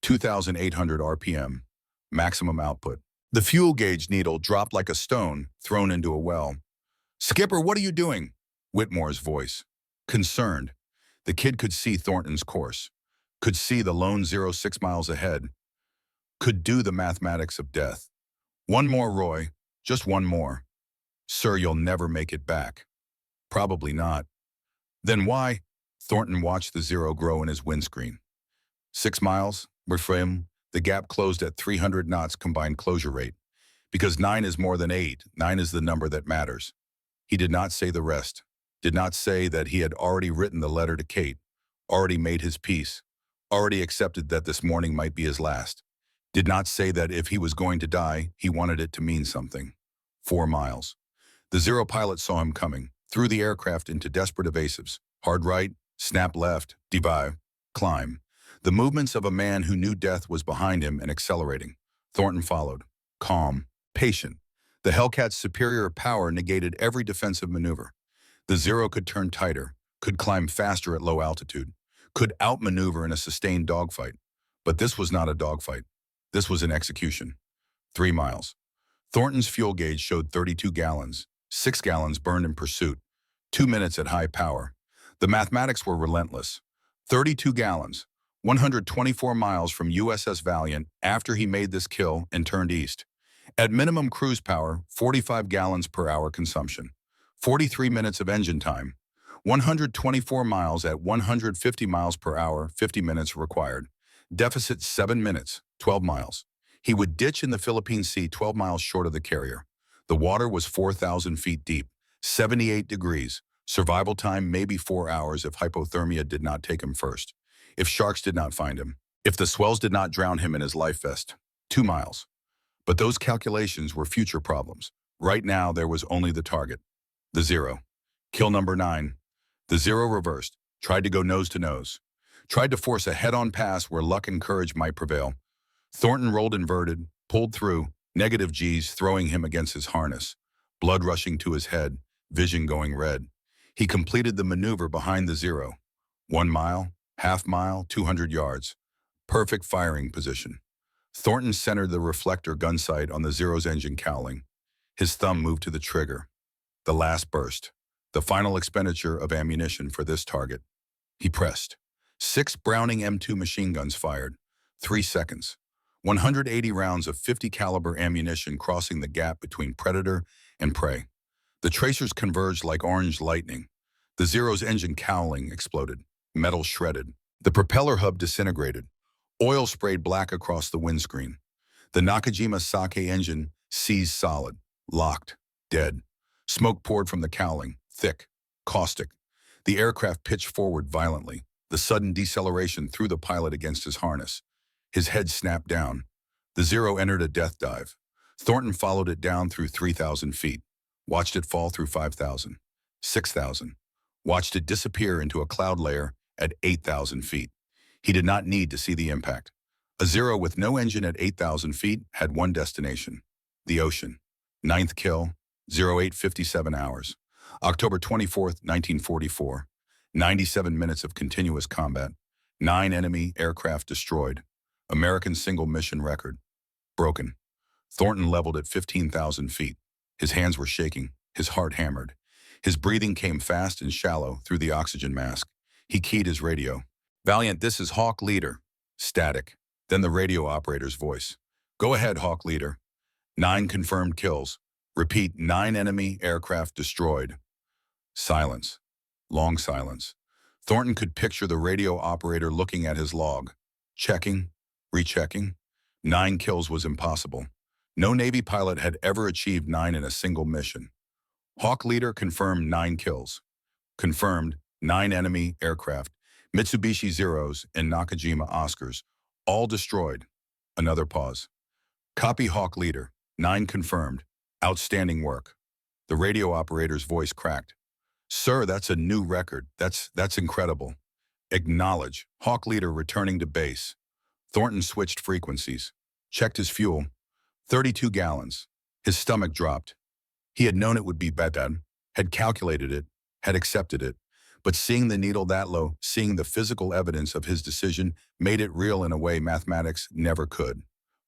2,800 RPM, maximum output. The fuel gauge needle dropped like a stone thrown into a well. "Skipper, what are you doing?" Whitmore's voice. Concerned. The kid could see Thornton's course, could see the lone zero 6 miles ahead, could do the mathematics of death. "One more, Roy. Just one more." "Sir, you'll never make it back." "Probably not." "Then why?" Thornton watched the zero grow in his windscreen. 6 miles, reframe, the gap closed at 300 knots combined closure rate. Because 9 is more than 8, 9 is the number that matters. He did not say the rest, did not say that he had already written the letter to Kate, already made his peace, already accepted that this morning might be his last. Did not say that if he was going to die, he wanted it to mean something. 4 miles. The zero pilot saw him coming, threw the aircraft into desperate evasives. Hard right, snap left, dive, climb. The movements of a man who knew death was behind him and accelerating. Thornton followed, calm, patient. The Hellcat's superior power negated every defensive maneuver. The zero could turn tighter, could climb faster at low altitude, could outmaneuver in a sustained dogfight. But this was not a dogfight. This was an execution. 3 miles. Thornton's fuel gauge showed 32 gallons, 6 gallons burned in pursuit, 2 minutes at high power. The mathematics were relentless. 32 gallons, 124 miles from USS Valiant after he made this kill and turned east. At minimum cruise power, 45 gallons per hour consumption. 43 minutes of engine time. 124 miles at 150 miles per hour, 50 minutes required. Deficit 7 minutes, 12 miles. He would ditch in the Philippine Sea 12 miles short of the carrier. The water was 4,000 feet deep, 78 degrees. Survival time maybe 4 hours if hypothermia did not take him first. If sharks did not find him. If the swells did not drown him in his life vest. 2 miles. But those calculations were future problems. Right now there was only the target. The zero. Kill number 9. The zero reversed, tried to go nose to nose. Tried to force a head-on pass where luck and courage might prevail. Thornton rolled inverted, pulled through, negative G's throwing him against his harness. Blood rushing to his head, vision going red. He completed the maneuver behind the zero. 1 mile, half mile, 200 yards. Perfect firing position. Thornton centered the reflector gun sight on the zero's engine cowling. His thumb moved to the trigger. The last burst. The final expenditure of ammunition for this target. He pressed. 6 Browning M2 machine guns fired. 3 seconds. 180 rounds of 50 caliber ammunition crossing the gap between predator and prey. The tracers converged like orange lightning. The zero's engine cowling exploded. Metal shredded. The propeller hub disintegrated. Oil sprayed black across the windscreen. The Nakajima Sake engine seized solid, locked, dead. Smoke poured from the cowling, thick, caustic. The aircraft pitched forward violently. The sudden deceleration threw the pilot against his harness. His head snapped down. The zero entered a death dive. Thornton followed it down through 3,000 feet. Watched it fall through 5,000, 6,000. Watched it disappear into a cloud layer at 8,000 feet. He did not need to see the impact. A zero with no engine at 8,000 feet had one destination, the ocean. 9th kill, 0857 hours. October 24th, 1944. 97 minutes of continuous combat. 9 enemy aircraft destroyed. American single mission record. Broken. Thornton leveled at 15,000 feet. His hands were shaking, his heart hammered. His breathing came fast and shallow through the oxygen mask. He keyed his radio. "Valiant, this is Hawk Leader." Static. Then the radio operator's voice. "Go ahead, Hawk Leader." 9 confirmed kills. Repeat, 9 enemy aircraft destroyed. Silence. Long silence. Thornton could picture the radio operator looking at his log. Checking, rechecking. 9 kills was impossible. No Navy pilot had ever achieved 9 in a single mission. Hawk leader confirmed 9 kills. Confirmed 9 enemy aircraft, Mitsubishi Zeros and Nakajima Oscars, all destroyed. Another pause. Copy Hawk leader, 9 confirmed. Outstanding work. The radio operator's voice cracked. Sir, that's a new record. That's incredible. Acknowledge. Hawk leader returning to base. Thornton switched frequencies. Checked his fuel. 32 gallons. His stomach dropped. He had known it would be bad, had calculated it, had accepted it. But seeing the needle that low, seeing the physical evidence of his decision, made it real in a way mathematics never could.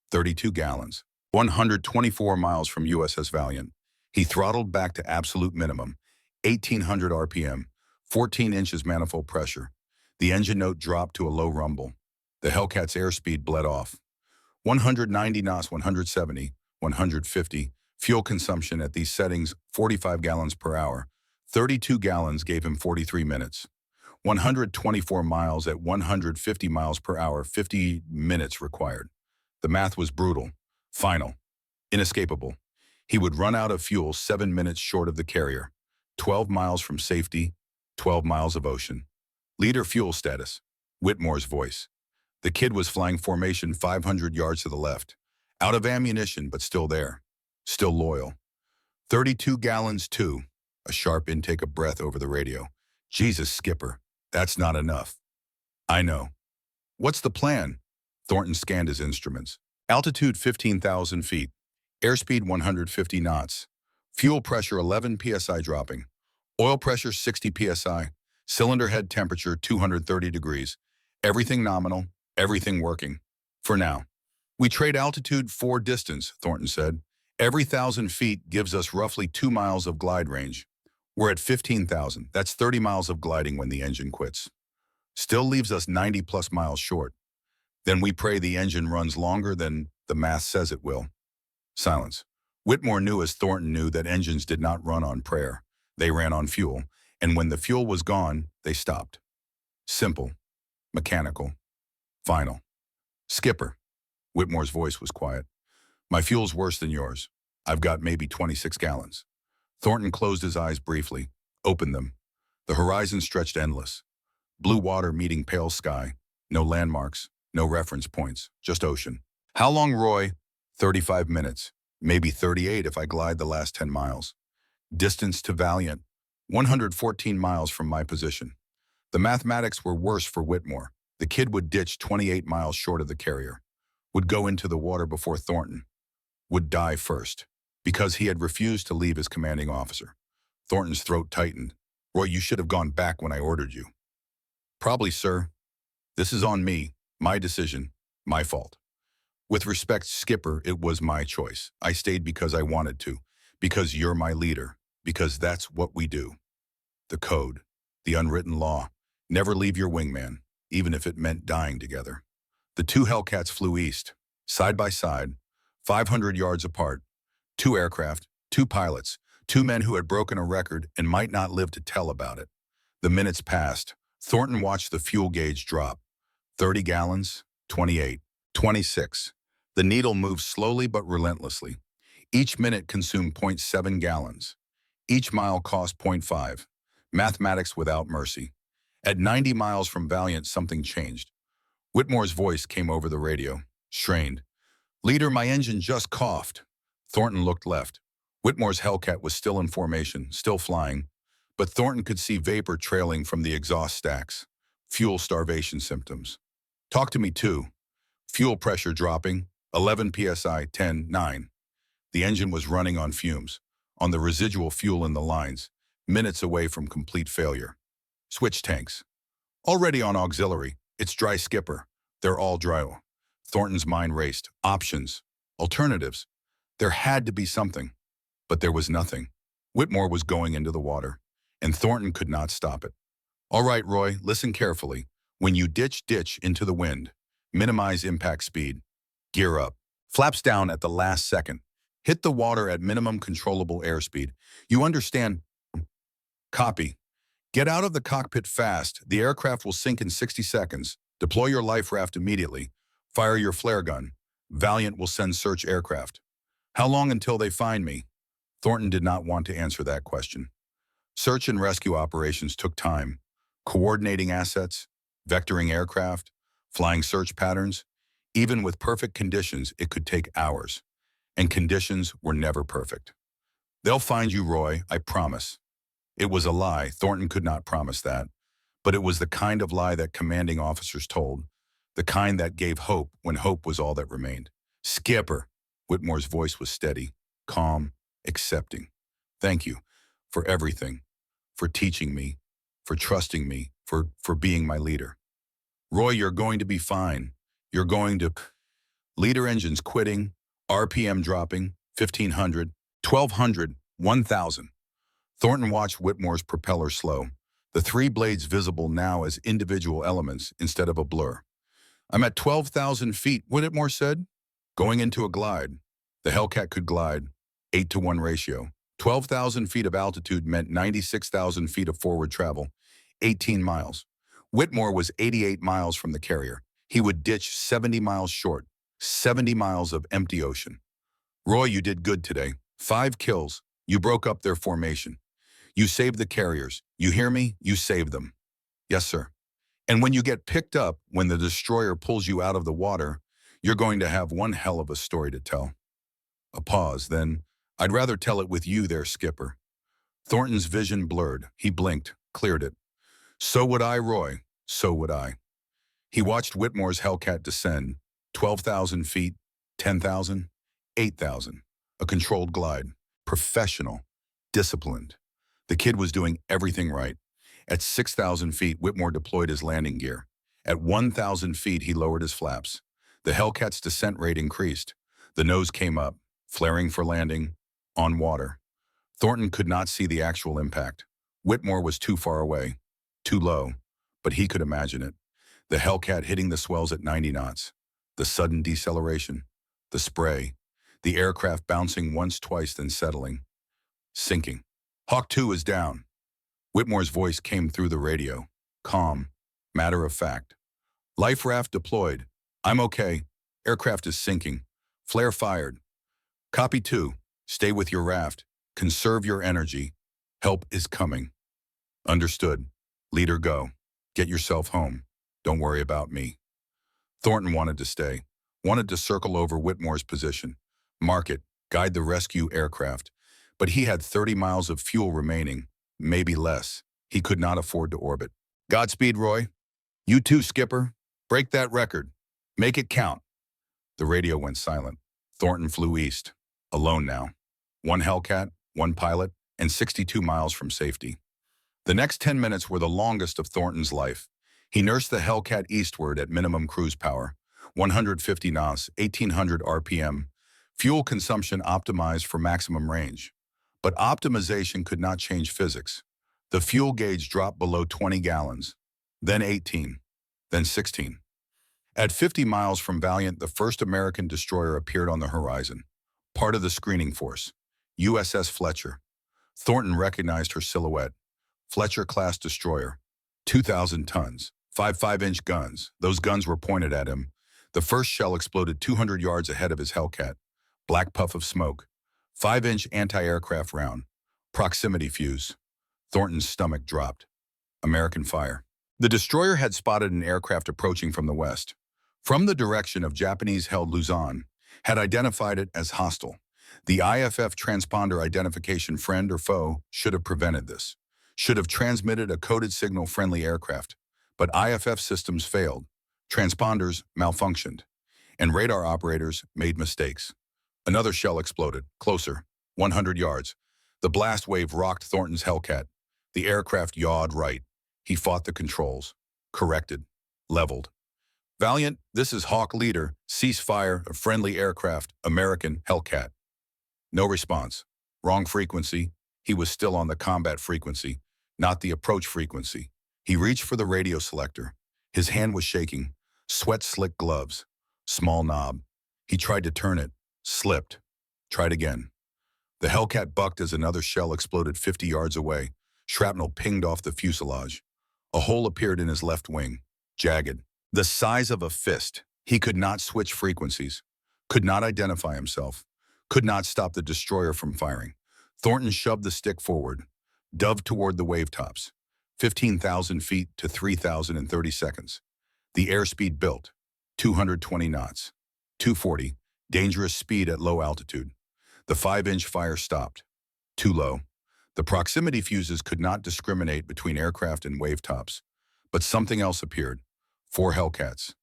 32 gallons. 124 miles from USS Valiant. He throttled back to absolute minimum. 1,800 RPM, 14 inches manifold pressure. The engine note dropped to a low rumble. The Hellcat's airspeed bled off. 190 knots, 170, 150. Fuel consumption at these settings, 45 gallons per hour. 32 gallons gave him 43 minutes. 124 miles at 150 miles per hour, 50 minutes required. The math was brutal, final, inescapable. He would run out of fuel 7 minutes short of the carrier. 12 miles from safety, 12 miles of ocean. Leader fuel status. Whitmore's voice. The kid was flying formation 500 yards to the left. Out of ammunition, but still there. Still loyal. 32 gallons too. A sharp intake of breath over the radio. Jesus, Skipper, that's not enough. I know. What's the plan? Thornton scanned his instruments. Altitude 15,000 feet. Airspeed 150 knots. Fuel pressure 11 psi dropping. Oil pressure 60 psi. Cylinder head temperature 230 degrees. Everything nominal, everything working. For now. We trade altitude for distance, Thornton said. Every 1,000 feet gives us roughly 2 miles of glide range. We're at 15,000. That's 30 miles of gliding when the engine quits. Still leaves us 90 plus miles short. Then we pray the engine runs longer than the math says it will. Silence. Whitmore knew as Thornton knew that engines did not run on prayer. They ran on fuel, and when the fuel was gone, they stopped. Simple. Mechanical. Final. Skipper. Whitmore's voice was quiet. My fuel's worse than yours. I've got maybe 26 gallons. Thornton closed his eyes briefly, opened them. The horizon stretched endless. Blue water meeting pale sky. No landmarks, no reference points, just ocean. How long, Roy? 35 minutes. Maybe 38 if I glide the last 10 miles. Distance to Valiant. 114 miles from my position. The mathematics were worse for Whitmore. The kid would ditch 28 miles short of the carrier. Would go into the water before Thornton. Would die first, because he had refused to leave his commanding officer. Thornton's throat tightened. Roy, you should have gone back when I ordered you. Probably, sir. This is on me, my decision, my fault. With respect, Skipper, it was my choice. I stayed because I wanted to, because you're my leader, because that's what we do. The code, the unwritten law, never leave your wingman, even if it meant dying together. The two Hellcats flew east, side by side, 500 yards apart. 2 aircraft, 2 pilots, 2 men who had broken a record and might not live to tell about it. The minutes passed. Thornton watched the fuel gauge drop. 30 gallons, 28, 26. The needle moved slowly but relentlessly. Each minute consumed 0.7 gallons. Each mile cost 0.5. Mathematics without mercy. At 90 miles from Valiant, something changed. Whitmore's voice came over the radio, strained. Leader, my engine just coughed. Thornton looked left. Whitmore's Hellcat was still in formation, still flying, but Thornton could see vapor trailing from the exhaust stacks. Fuel starvation symptoms. Talk to me too. Fuel pressure dropping, 11 psi, 10, 9. The engine was running on fumes, on the residual fuel in the lines, minutes away from complete failure. Switch tanks. Already on auxiliary, it's dry, Skipper. They're all dry. Thornton's mind raced. Options. Alternatives. There had to be something. But there was nothing. Whitmore was going into the water, and Thornton could not stop it. All right, Roy, listen carefully. When you ditch into the wind, minimize impact speed. Gear up. Flaps down at the last second. Hit the water at minimum controllable airspeed. You understand? Copy. Get out of the cockpit fast. The aircraft will sink in 60 seconds. Deploy your life raft immediately. Fire your flare gun. Valiant will send search aircraft. How long until they find me? Thornton did not want to answer that question. Search and rescue operations took time. Coordinating assets, vectoring aircraft, flying search patterns. Even with perfect conditions, it could take hours. And conditions were never perfect. They'll find you, Roy, I promise. It was a lie. Thornton could not promise that. But it was the kind of lie that commanding officers told, the kind that gave hope when hope was all that remained. Skipper. Whitmore's voice was steady, calm, accepting. Thank you for everything, for teaching me, for trusting me, for being my leader. Roy, you're going to be fine. You're going to... Leader engines quitting, RPM dropping, 1,500, 1,200, 1,000. Thornton watched Whitmore's propeller slow, the three blades visible now as individual elements instead of a blur. I'm at 12,000 feet, Whitmore said. Going into a glide. The Hellcat could glide, 8-to-1 ratio. 12,000 feet of altitude meant 96,000 feet of forward travel, 18 miles. Whitmore was 88 miles from the carrier. He would ditch 70 miles short, 70 miles of empty ocean. Roy, you did good today. 5 kills. You broke up their formation. You saved the carriers. You hear me? You saved them. Yes, sir. And when you get picked up, when the destroyer pulls you out of the water, you're going to have one hell of a story to tell. A pause, then, I'd rather tell it with you there, Skipper. Thornton's vision blurred. He blinked, cleared it. So would I, Roy. So would I. He watched Whitmore's Hellcat descend, 12,000 feet, 10,000, 8,000. A controlled glide. Professional. Disciplined. The kid was doing everything right. At 6,000 feet, Whitmore deployed his landing gear. At 1,000 feet, he lowered his flaps. The Hellcat's descent rate increased. The nose came up, flaring for landing, on water. Thornton could not see the actual impact. Whitmore was too far away, too low, but he could imagine it. The Hellcat hitting the swells at 90 knots. The sudden deceleration. The spray. The aircraft bouncing once, twice, then settling. Sinking. Hawk 2 is down. Whitmore's voice came through the radio. Calm. Matter of fact. Life raft deployed. I'm okay. Aircraft is sinking. Flare fired. Copy 2. Stay with your raft. Conserve your energy. Help is coming. Understood. Leader, go. Get yourself home. Don't worry about me. Thornton wanted to stay. Wanted to circle over Whitmore's position. Mark it. Guide the rescue aircraft. But he had 30 miles of fuel remaining. Maybe less. He could not afford to orbit. Godspeed, Roy. You too, Skipper. Break that record. Make it count. The radio went silent. Thornton flew east. Alone now. 1 Hellcat, 1 pilot, and 62 miles from safety. The next 10 minutes were the longest of Thornton's life. He nursed the Hellcat eastward at minimum cruise power, 150 knots, 1,800 RPM, fuel consumption optimized for maximum range. But optimization could not change physics. The fuel gauge dropped below 20 gallons, then 18, then 16. At 50 miles from Valiant, the first American destroyer appeared on the horizon. Part of the screening force, USS Fletcher. Thornton recognized her silhouette. Fletcher-class destroyer, 2,000 tons, 5.5-inch guns. Those guns were pointed at him. The first shell exploded 200 yards ahead of his Hellcat. Black puff of smoke. 5-inch anti-aircraft round. Proximity fuse. Thornton's stomach dropped. American fire. The destroyer had spotted an aircraft approaching from the west. From the direction of Japanese-held Luzon, had identified it as hostile. The IFF transponder identification, friend or foe, should have prevented this. Should have transmitted a coded signal, friendly aircraft. But IFF systems failed. Transponders malfunctioned. And radar operators made mistakes. Another shell exploded, closer, 100 yards. The blast wave rocked Thornton's Hellcat. The aircraft yawed right. He fought the controls. Corrected. Leveled. Valiant, this is Hawk Leader. Cease fire of friendly aircraft. American Hellcat. No response. Wrong frequency. He was still on the combat frequency, not the approach frequency. He reached for the radio selector. His hand was shaking. Sweat-slick gloves. Small knob. He tried to turn it. Slipped. Tried again. The Hellcat bucked as another shell exploded 50 yards away. Shrapnel pinged off the fuselage. A hole appeared in his left wing. Jagged. The size of a fist. He could not switch frequencies. Could not identify himself. Could not stop the destroyer from firing. Thornton shoved the stick forward, dove toward the wave tops. 15,000 feet to 3,000 in 30 seconds. The airspeed built, 220 knots. 240, dangerous speed at low altitude. The 5-inch fire stopped. Too low. The proximity fuses could not discriminate between aircraft and wave tops. But something else appeared. 4 Hellcats.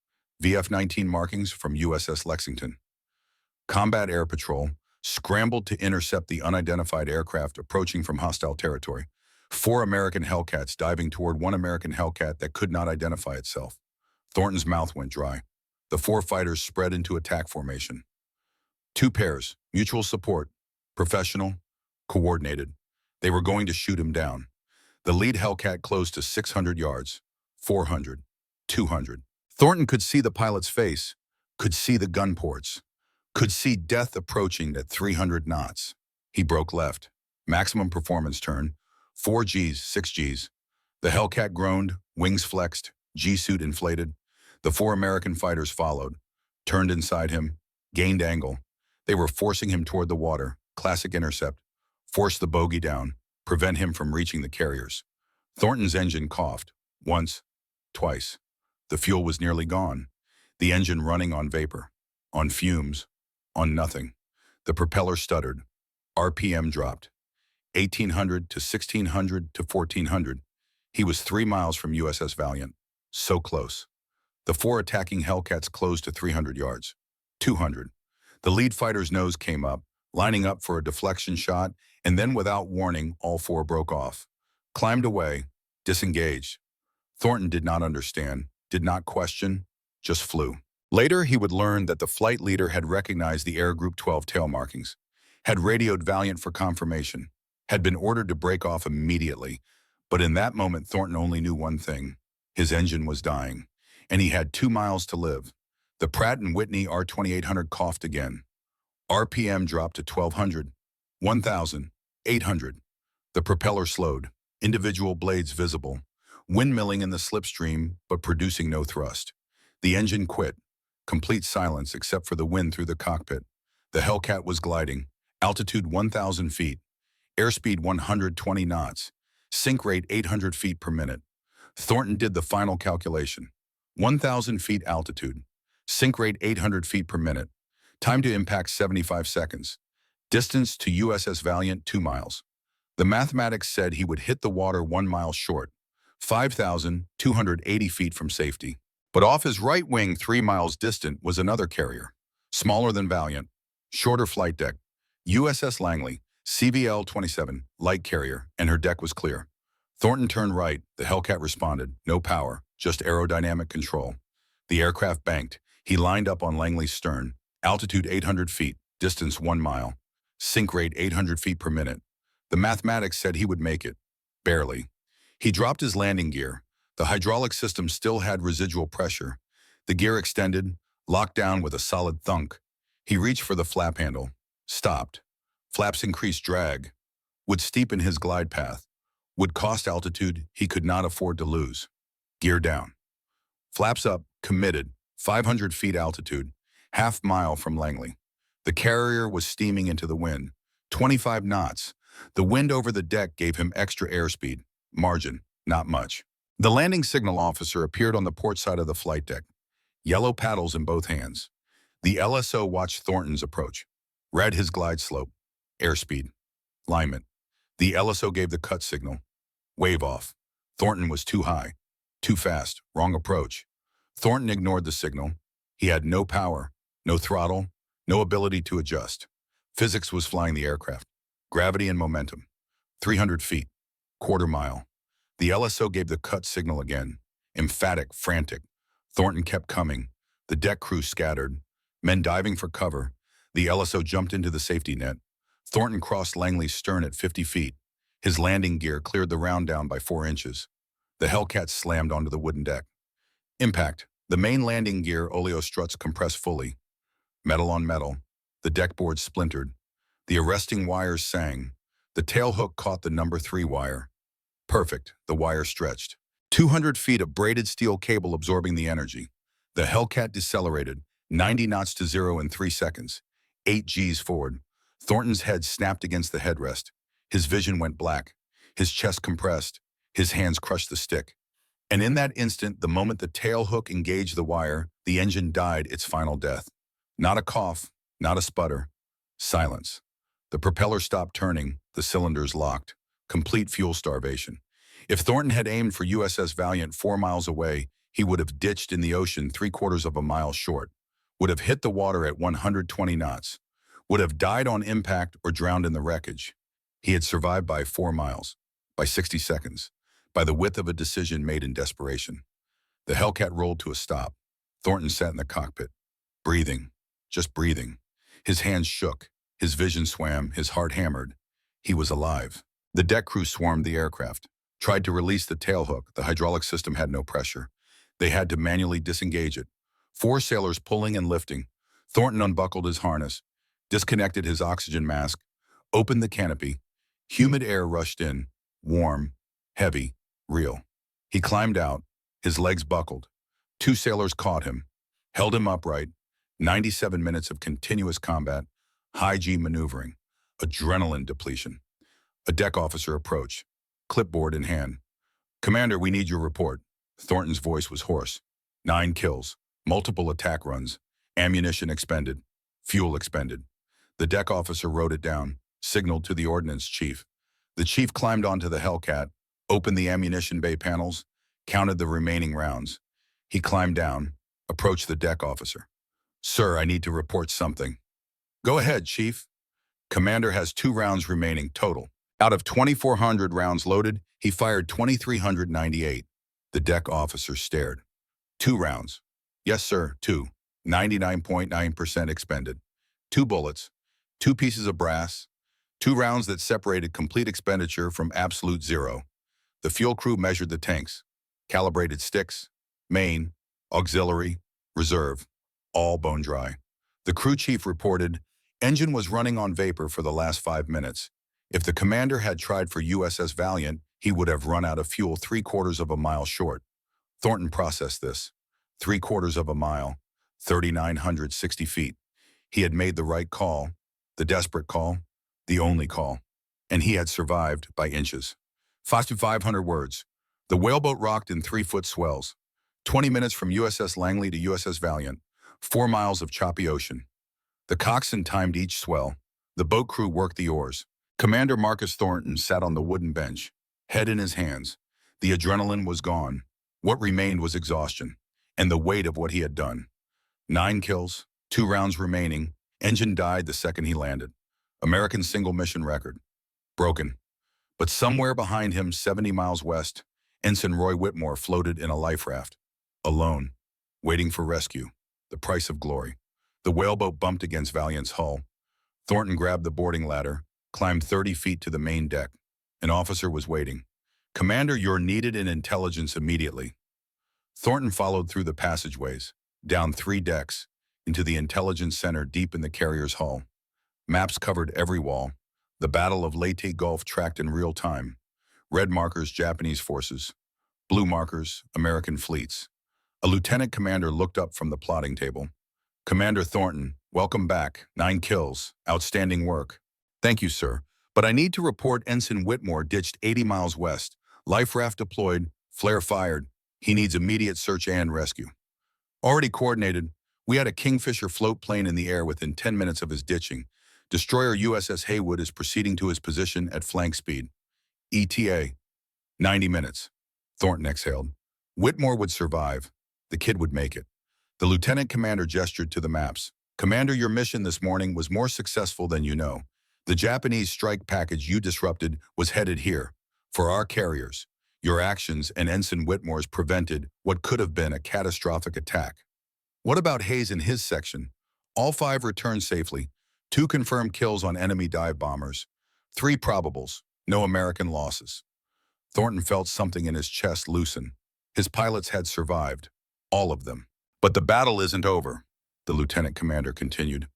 VF-19 markings from USS Lexington. Combat Air Patrol scrambled to intercept the unidentified aircraft approaching from hostile territory. 4 American Hellcats diving toward 1 American Hellcat that could not identify itself. Thornton's mouth went dry. The 4 fighters spread into attack formation. 2 pairs, mutual support, professional, coordinated. They were going to shoot him down. The lead Hellcat closed to 600 yards, 400, 200. Thornton could see the pilot's face, could see the gun ports, could see death approaching at 300 knots. He broke left. Maximum performance turn, 4 Gs, 6 Gs. The Hellcat groaned, wings flexed, G-suit inflated. The 4 American fighters followed, turned inside him, gained angle. They were forcing him toward the water, classic intercept, force the bogey down, prevent him from reaching the carriers. Thornton's engine coughed, once, twice. The fuel was nearly gone. The engine running on vapor, on fumes, on nothing. The propeller stuttered. RPM dropped. 1,800 to 1,600 to 1,400. He was 3 miles from USS Valiant. So close. The 4 attacking Hellcats closed to 300 yards. 200. The lead fighter's nose came up, lining up for a deflection shot, and then without warning, all 4 broke off. Climbed away, disengaged. Thornton did not understand, did not question, just flew. Later, he would learn that the flight leader had recognized the Air Group 12 tail markings, had radioed Valiant for confirmation, had been ordered to break off immediately. But in that moment, Thornton only knew one thing. His engine was dying, and he had 2 miles to live. The Pratt & Whitney R2800 coughed again. RPM dropped to 1,200, 1,000, 800. The propeller slowed, individual blades visible, windmilling in the slipstream but producing no thrust. The engine quit, complete silence except for the wind through the cockpit. The Hellcat was gliding, altitude 1,000 feet, airspeed 120 knots, sink rate 800 feet per minute. Thornton did the final calculation. 1,000 feet altitude, sink rate 800 feet per minute, time to impact 75 seconds, distance to USS Valiant 2 miles. The mathematics said he would hit the water 1 mile short, 5,280 feet from safety. But off his right wing 3 miles distant was another carrier, smaller than Valiant, shorter flight deck, USS Langley, CVL-27, light carrier, and her deck was clear. Thornton turned right, the Hellcat responded, no power, just aerodynamic control. The aircraft banked. He lined up on Langley's stern, altitude 800 feet, distance 1 mile, sink rate 800 feet per minute. The mathematics said he would make it, barely. He dropped his landing gear. The hydraulic system still had residual pressure. The gear extended, locked down with a solid thunk. He reached for the flap handle, stopped. Flaps increased drag, would steepen his glide path, would cost altitude he could not afford to lose. Gear down. Flaps up, committed, 500 feet altitude, half mile from Langley. The carrier was steaming into the wind, 25 knots. The wind over the deck gave him extra airspeed, margin, not much. The landing signal officer appeared on the port side of the flight deck, yellow paddles in both hands. The LSO watched Thornton's approach, read his glide slope, airspeed, alignment. The LSO gave the cut signal, wave off. Thornton was too high, too fast, wrong approach. Thornton ignored the signal. He had no power, no throttle, no ability to adjust. Physics was flying the aircraft, gravity and momentum. 300 feet, quarter mile. The LSO gave the cut signal again, emphatic, frantic. Thornton kept coming. The deck crew scattered, men diving for cover. The LSO jumped into the safety net. Thornton crossed Langley's stern at 50 feet. His landing gear cleared the round down by 4 inches. The Hellcat slammed onto the wooden deck. Impact. The main landing gear oleo struts compressed fully. Metal on metal. The deck board splintered. The arresting wires sang. The tail hook caught the number 3 wire. Perfect. The wire stretched. 200 feet of braided steel cable absorbing the energy. The Hellcat decelerated, 90 knots to 0 in 3 seconds. 8 Gs forward. Thornton's head snapped against the headrest. His vision went black. His chest compressed. His hands crushed the stick. And in that instant, the moment the tail hook engaged the wire, the engine died its final death. Not a cough, not a sputter. Silence. The propeller stopped turning, the cylinders locked. Complete fuel starvation. If Thornton had aimed for USS Valiant 4 miles away, he would have ditched in the ocean 3/4 of a mile short, would have hit the water at 120 knots, would have died on impact or drowned in the wreckage. He had survived by 4 miles, by 60 seconds, by the width of a decision made in desperation. The Hellcat rolled to a stop. Thornton sat in the cockpit, breathing, just breathing. His hands shook, his vision swam, his heart hammered. He was alive. The deck crew swarmed the aircraft, tried to release the tailhook. The hydraulic system had no pressure. They had to manually disengage it. 4 sailors pulling and lifting. Thornton unbuckled his harness, disconnected his oxygen mask, opened the canopy. Humid air rushed in, warm, heavy, real. He climbed out, his legs buckled. 2 sailors caught him, held him upright. 97 minutes of continuous combat, high-G maneuvering, adrenaline depletion. A deck officer approached, clipboard in hand. "Commander, we need your report." Thornton's voice was hoarse. 9 kills, multiple attack runs, ammunition expended, fuel expended. The deck officer wrote it down, signaled to the ordnance chief. The chief climbed onto the Hellcat, opened the ammunition bay panels, counted the remaining rounds. He climbed down, approached the deck officer. "Sir, I need to report something." "Go ahead, Chief." "Commander has 2 rounds remaining total. Out of 2,400 rounds loaded, he fired 2,398. The deck officer stared. 2 rounds. "Yes, sir, 2. 99.9% expended. 2 bullets, 2 pieces of brass, 2 rounds that separated complete expenditure from absolute zero. The fuel crew measured the tanks, calibrated sticks, main, auxiliary, reserve, all bone dry. The crew chief reported, engine was running on vapor for the last 5 minutes. If the commander had tried for USS Valiant, he would have run out of fuel 3/4 of a mile short. Thornton processed this. 3/4 of a mile, 3,960 feet. He had made the right call, the desperate call, the only call. And he had survived by inches. 500 words. The whaleboat rocked in 3-foot swells. 20 minutes from USS Langley to USS Valiant. 4 miles of choppy ocean. The coxswain timed each swell. The boat crew worked the oars. Commander Marcus Thornton sat on the wooden bench, head in his hands. The adrenaline was gone. What remained was exhaustion, and the weight of what he had done. 9 kills, 2 rounds remaining. Engine died the second he landed. American single mission record. Broken. But somewhere behind him, 70 miles west, Ensign Roy Whitmore floated in a life raft. Alone, waiting for rescue. The price of glory. The whaleboat bumped against Valiant's hull. Thornton grabbed the boarding ladder, climbed 30 feet to the main deck. An officer was waiting. "Commander, you're needed in intelligence immediately." Thornton followed through the passageways, down 3 decks, into the intelligence center deep in the carrier's hull. Maps covered every wall. The Battle of Leyte Gulf tracked in real time. Red markers, Japanese forces. Blue markers, American fleets. A lieutenant commander looked up from the plotting table. "Commander Thornton, welcome back. 9 kills. Outstanding work." "Thank you, sir. But I need to report Ensign Whitmore ditched 80 miles west. Life raft deployed, flare fired. He needs immediate search and rescue." "Already coordinated. We had a Kingfisher float plane in the air within 10 minutes of his ditching. Destroyer USS Haywood is proceeding to his position at flank speed. ETA, 90 minutes. Thornton exhaled. Whitmore would survive. The kid would make it. The lieutenant commander gestured to the maps. "Commander, your mission this morning was more successful than you know. The Japanese strike package you disrupted was headed here. For our carriers, your actions and Ensign Whitmore's prevented what could have been a catastrophic attack." "What about Hayes and his section?" "All 5 returned safely. 2 confirmed kills on enemy dive bombers. 3 probables. No American losses." Thornton felt something in his chest loosen. His pilots had survived. All of them. "But the battle isn't over," the lieutenant commander continued.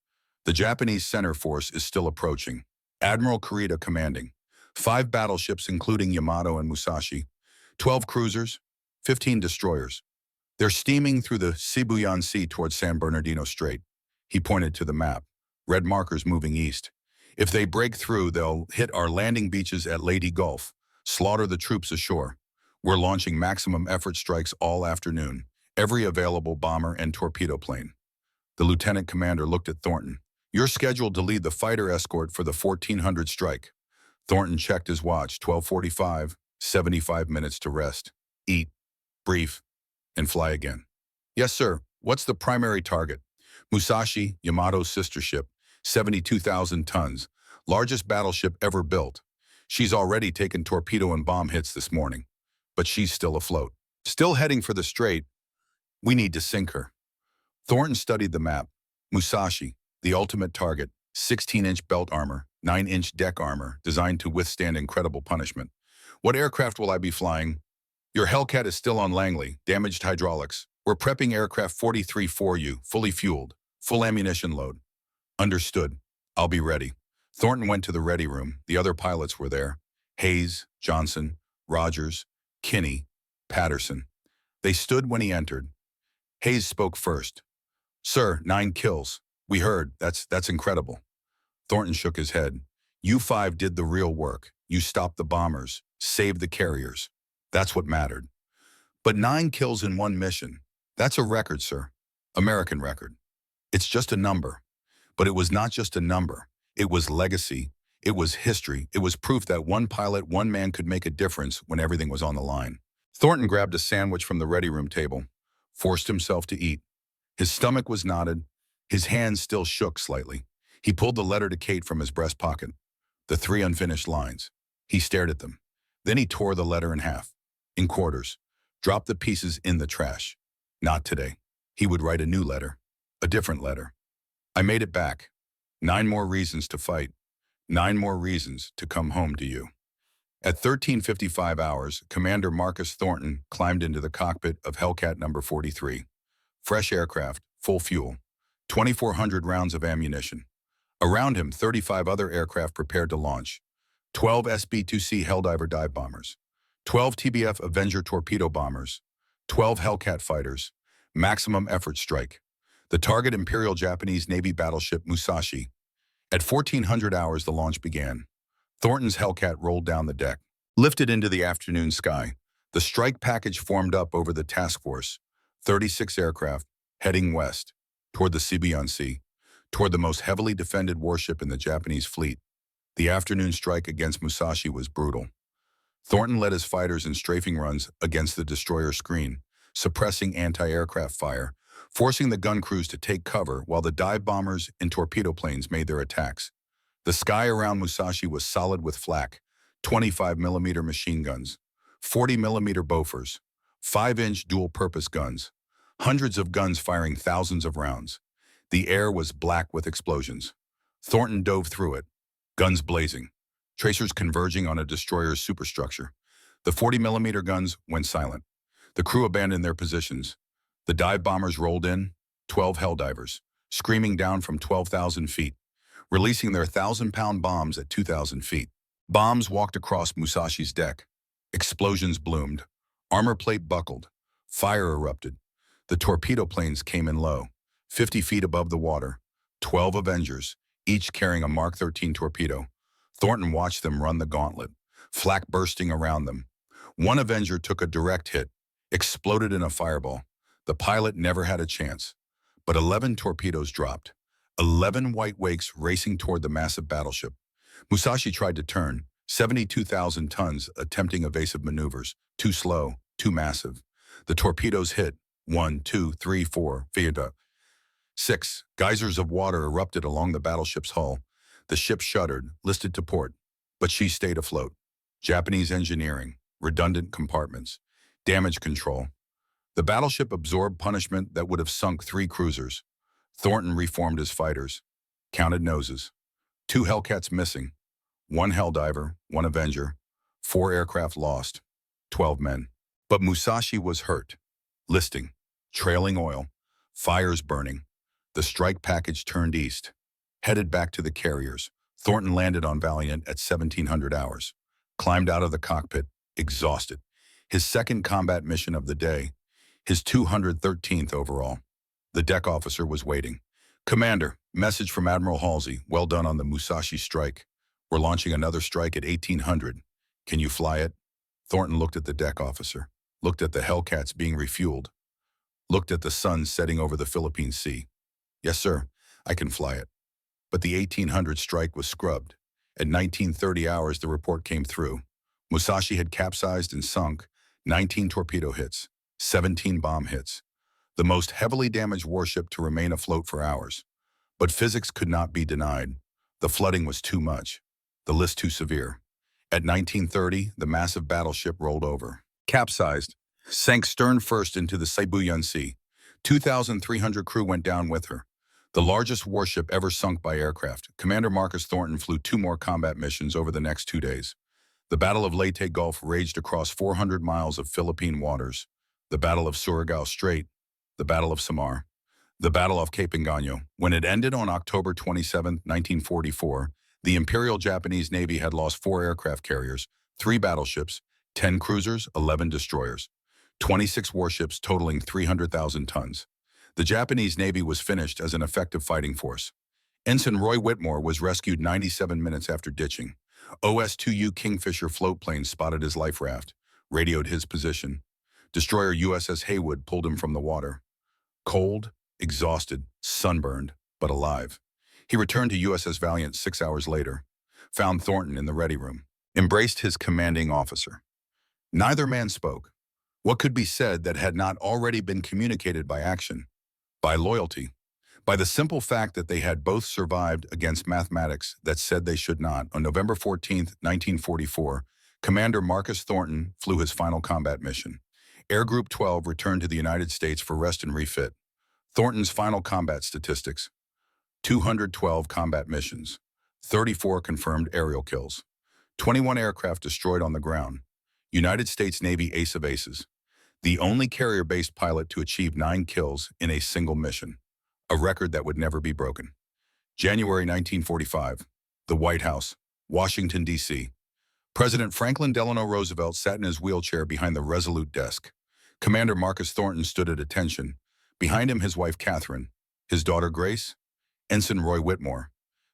"The Japanese center force is still approaching. Admiral Kurita commanding. 5 battleships including Yamato and Musashi. 12 cruisers. 15 destroyers. They're steaming through the Sibuyan Sea towards San Bernardino Strait." He pointed to the map. Red markers moving east. If they break through, they'll hit our landing beaches at Lady Gulf, slaughter the troops ashore. We're launching maximum effort strikes all afternoon, every available bomber and torpedo plane. The lieutenant commander looked at Thornton. You're scheduled to lead the fighter escort for the 1400 strike. Thornton checked his watch, 12:45, 75 minutes to rest, eat, brief, and fly again. Yes, sir. What's the primary target? Musashi, Yamato's sister ship, 72,000 tons, largest battleship ever built. She's already taken torpedo and bomb hits this morning, but she's still afloat. Still heading for the strait. We need to sink her. Thornton studied the map. Musashi, the ultimate target, 16-inch belt armor, 9-inch deck armor, designed to withstand incredible punishment. What aircraft will I be flying? Your Hellcat is still on Langley, damaged hydraulics. We're prepping aircraft 43 for you, fully fueled, full ammunition load. Understood. I'll be ready. Thornton went to the ready room. The other pilots were there. Hayes, Johnson, Rogers, Kinney, Patterson. They stood when he entered. Hayes spoke first. Sir, 9 kills. We heard. That's incredible. Thornton shook his head. You 5 did the real work. You stopped the bombers, saved the carriers. That's what mattered. But 9 kills in one mission. That's a record, sir. American record. It's just a number. But it was not just a number. It was legacy. It was history. It was proof that one pilot, one man could make a difference when everything was on the line. Thornton grabbed a sandwich from the ready room table, forced himself to eat. His stomach was knotted. His hands still shook slightly. He pulled the letter to Kate from his breast pocket. The 3 unfinished lines. He stared at them. Then he tore the letter in half, in quarters, dropped the pieces in the trash. Not today. He would write a new letter, a different letter. I made it back. 9 more reasons to fight. 9 more reasons to come home to you. At 13:55 hours, Commander Marcus Thornton climbed into the cockpit of Hellcat number 43. Fresh aircraft, full fuel, 2,400 rounds of ammunition. Around him, 35 other aircraft prepared to launch. 12 SB-2C Helldiver dive bombers, 12 TBF Avenger torpedo bombers, 12 Hellcat fighters, maximum effort strike. The target Imperial Japanese Navy battleship Musashi. At 1400 hours, the launch began. Thornton's Hellcat rolled down the deck, lifted into the afternoon sky. The strike package formed up over the task force, 36 aircraft, heading west, toward the Sibian Sea, toward the most heavily defended warship in the Japanese fleet. The afternoon strike against Musashi was brutal. Thornton led his fighters in strafing runs against the destroyer screen, suppressing anti-aircraft fire, forcing the gun crews to take cover while the dive bombers and torpedo planes made their attacks. The sky around Musashi was solid with flak, 25mm machine guns, 40mm Bofors, 5-inch dual-purpose guns, hundreds of guns firing thousands of rounds. The air was black with explosions. Thornton dove through it, guns blazing, tracers converging on a destroyer's superstructure. The 40mm guns went silent. The crew abandoned their positions. The dive bombers rolled in, 12 Helldivers, screaming down from 12,000 feet, releasing their 1,000-pound bombs at 2,000 feet. Bombs walked across Musashi's deck. Explosions bloomed. Armor plate buckled. Fire erupted. The torpedo planes came in low, 50 feet above the water. 12 Avengers, each carrying a Mark 13 torpedo. Thornton watched them run the gauntlet, flak bursting around them. One Avenger took a direct hit, exploded in a fireball. The pilot never had a chance. But 11 torpedoes dropped. 11 white wakes racing toward the massive battleship. Musashi tried to turn, 72,000 tons attempting evasive maneuvers. Too slow, too massive. The torpedoes hit. 1, 2, 3, 4, 5, 6. Geysers of water erupted along the battleship's hull. The ship shuddered, listed to port. But she stayed afloat. Japanese engineering, redundant compartments, damage control. The battleship absorbed punishment that would have sunk 3 cruisers. Thornton reformed his fighters, counted noses. 2 Hellcats missing, 1 Helldiver, 1 Avenger, 4 aircraft lost, 12 men. But Musashi was hurt. Listing, trailing oil, fires burning. The strike package turned east, headed back to the carriers. Thornton landed on Valiant at 1700 hours, climbed out of the cockpit, exhausted. His second combat mission of the day, his 213th overall. The deck officer was waiting. Commander, Message from Admiral Halsey. Well done on the Musashi strike. We're launching another strike at 1800. Can you fly it? Thornton looked at the deck officer, looked at the Hellcats being refueled, looked at the sun setting over the Philippine Sea. Yes, sir, I can fly it. But the 1800 strike was scrubbed. At 1930 hours, the report came through. Musashi had capsized and sunk, 19 torpedo hits, 17 bomb hits, the most heavily damaged warship to remain afloat for hours. But physics could not be denied. The flooding was too much, the list too severe. At 1930, the massive battleship rolled over, capsized, sank stern first into the Sibuyan Sea. 2,300 crew went down with her. The largest warship ever sunk by aircraft, Commander Marcus Thornton flew 2 more combat missions over the next 2 days. The Battle of Leyte Gulf raged across 400 miles of Philippine waters. The Battle of Surigao Strait, the Battle of Samar, the Battle of Cape Engano. When it ended on October 27, 1944, the Imperial Japanese Navy had lost 4 aircraft carriers, 3 battleships, 10 cruisers, 11 destroyers, 26 warships totaling 300,000 tons. The Japanese Navy was finished as an effective fighting force. Ensign Roy Whitmore was rescued 97 minutes after ditching. OS-2U Kingfisher float plane spotted his life raft, radioed his position. Destroyer USS Haywood pulled him from the water. Cold, exhausted, sunburned, but alive. He returned to USS Valiant 6 hours later, found Thornton in the ready room, embraced his commanding officer. Neither man spoke. What could be said that had not already been communicated by action? By loyalty, by the simple fact that they had both survived against mathematics that said they should not. On November 14, 1944, Commander Marcus Thornton flew his final combat mission. Air Group 12 returned to the United States for rest and refit. Thornton's final combat statistics: 212 combat missions, 34 confirmed aerial kills, 21 aircraft destroyed on the ground. United States Navy Ace of Aces, the only carrier-based pilot to achieve 9 kills in a single mission, a record that would never be broken. January 1945, the White House, Washington, D.C. President Franklin Delano Roosevelt sat in his wheelchair behind the resolute desk. Commander Marcus Thornton stood at attention. Behind him, his wife Catherine, his daughter Grace, Ensign Roy Whitmore,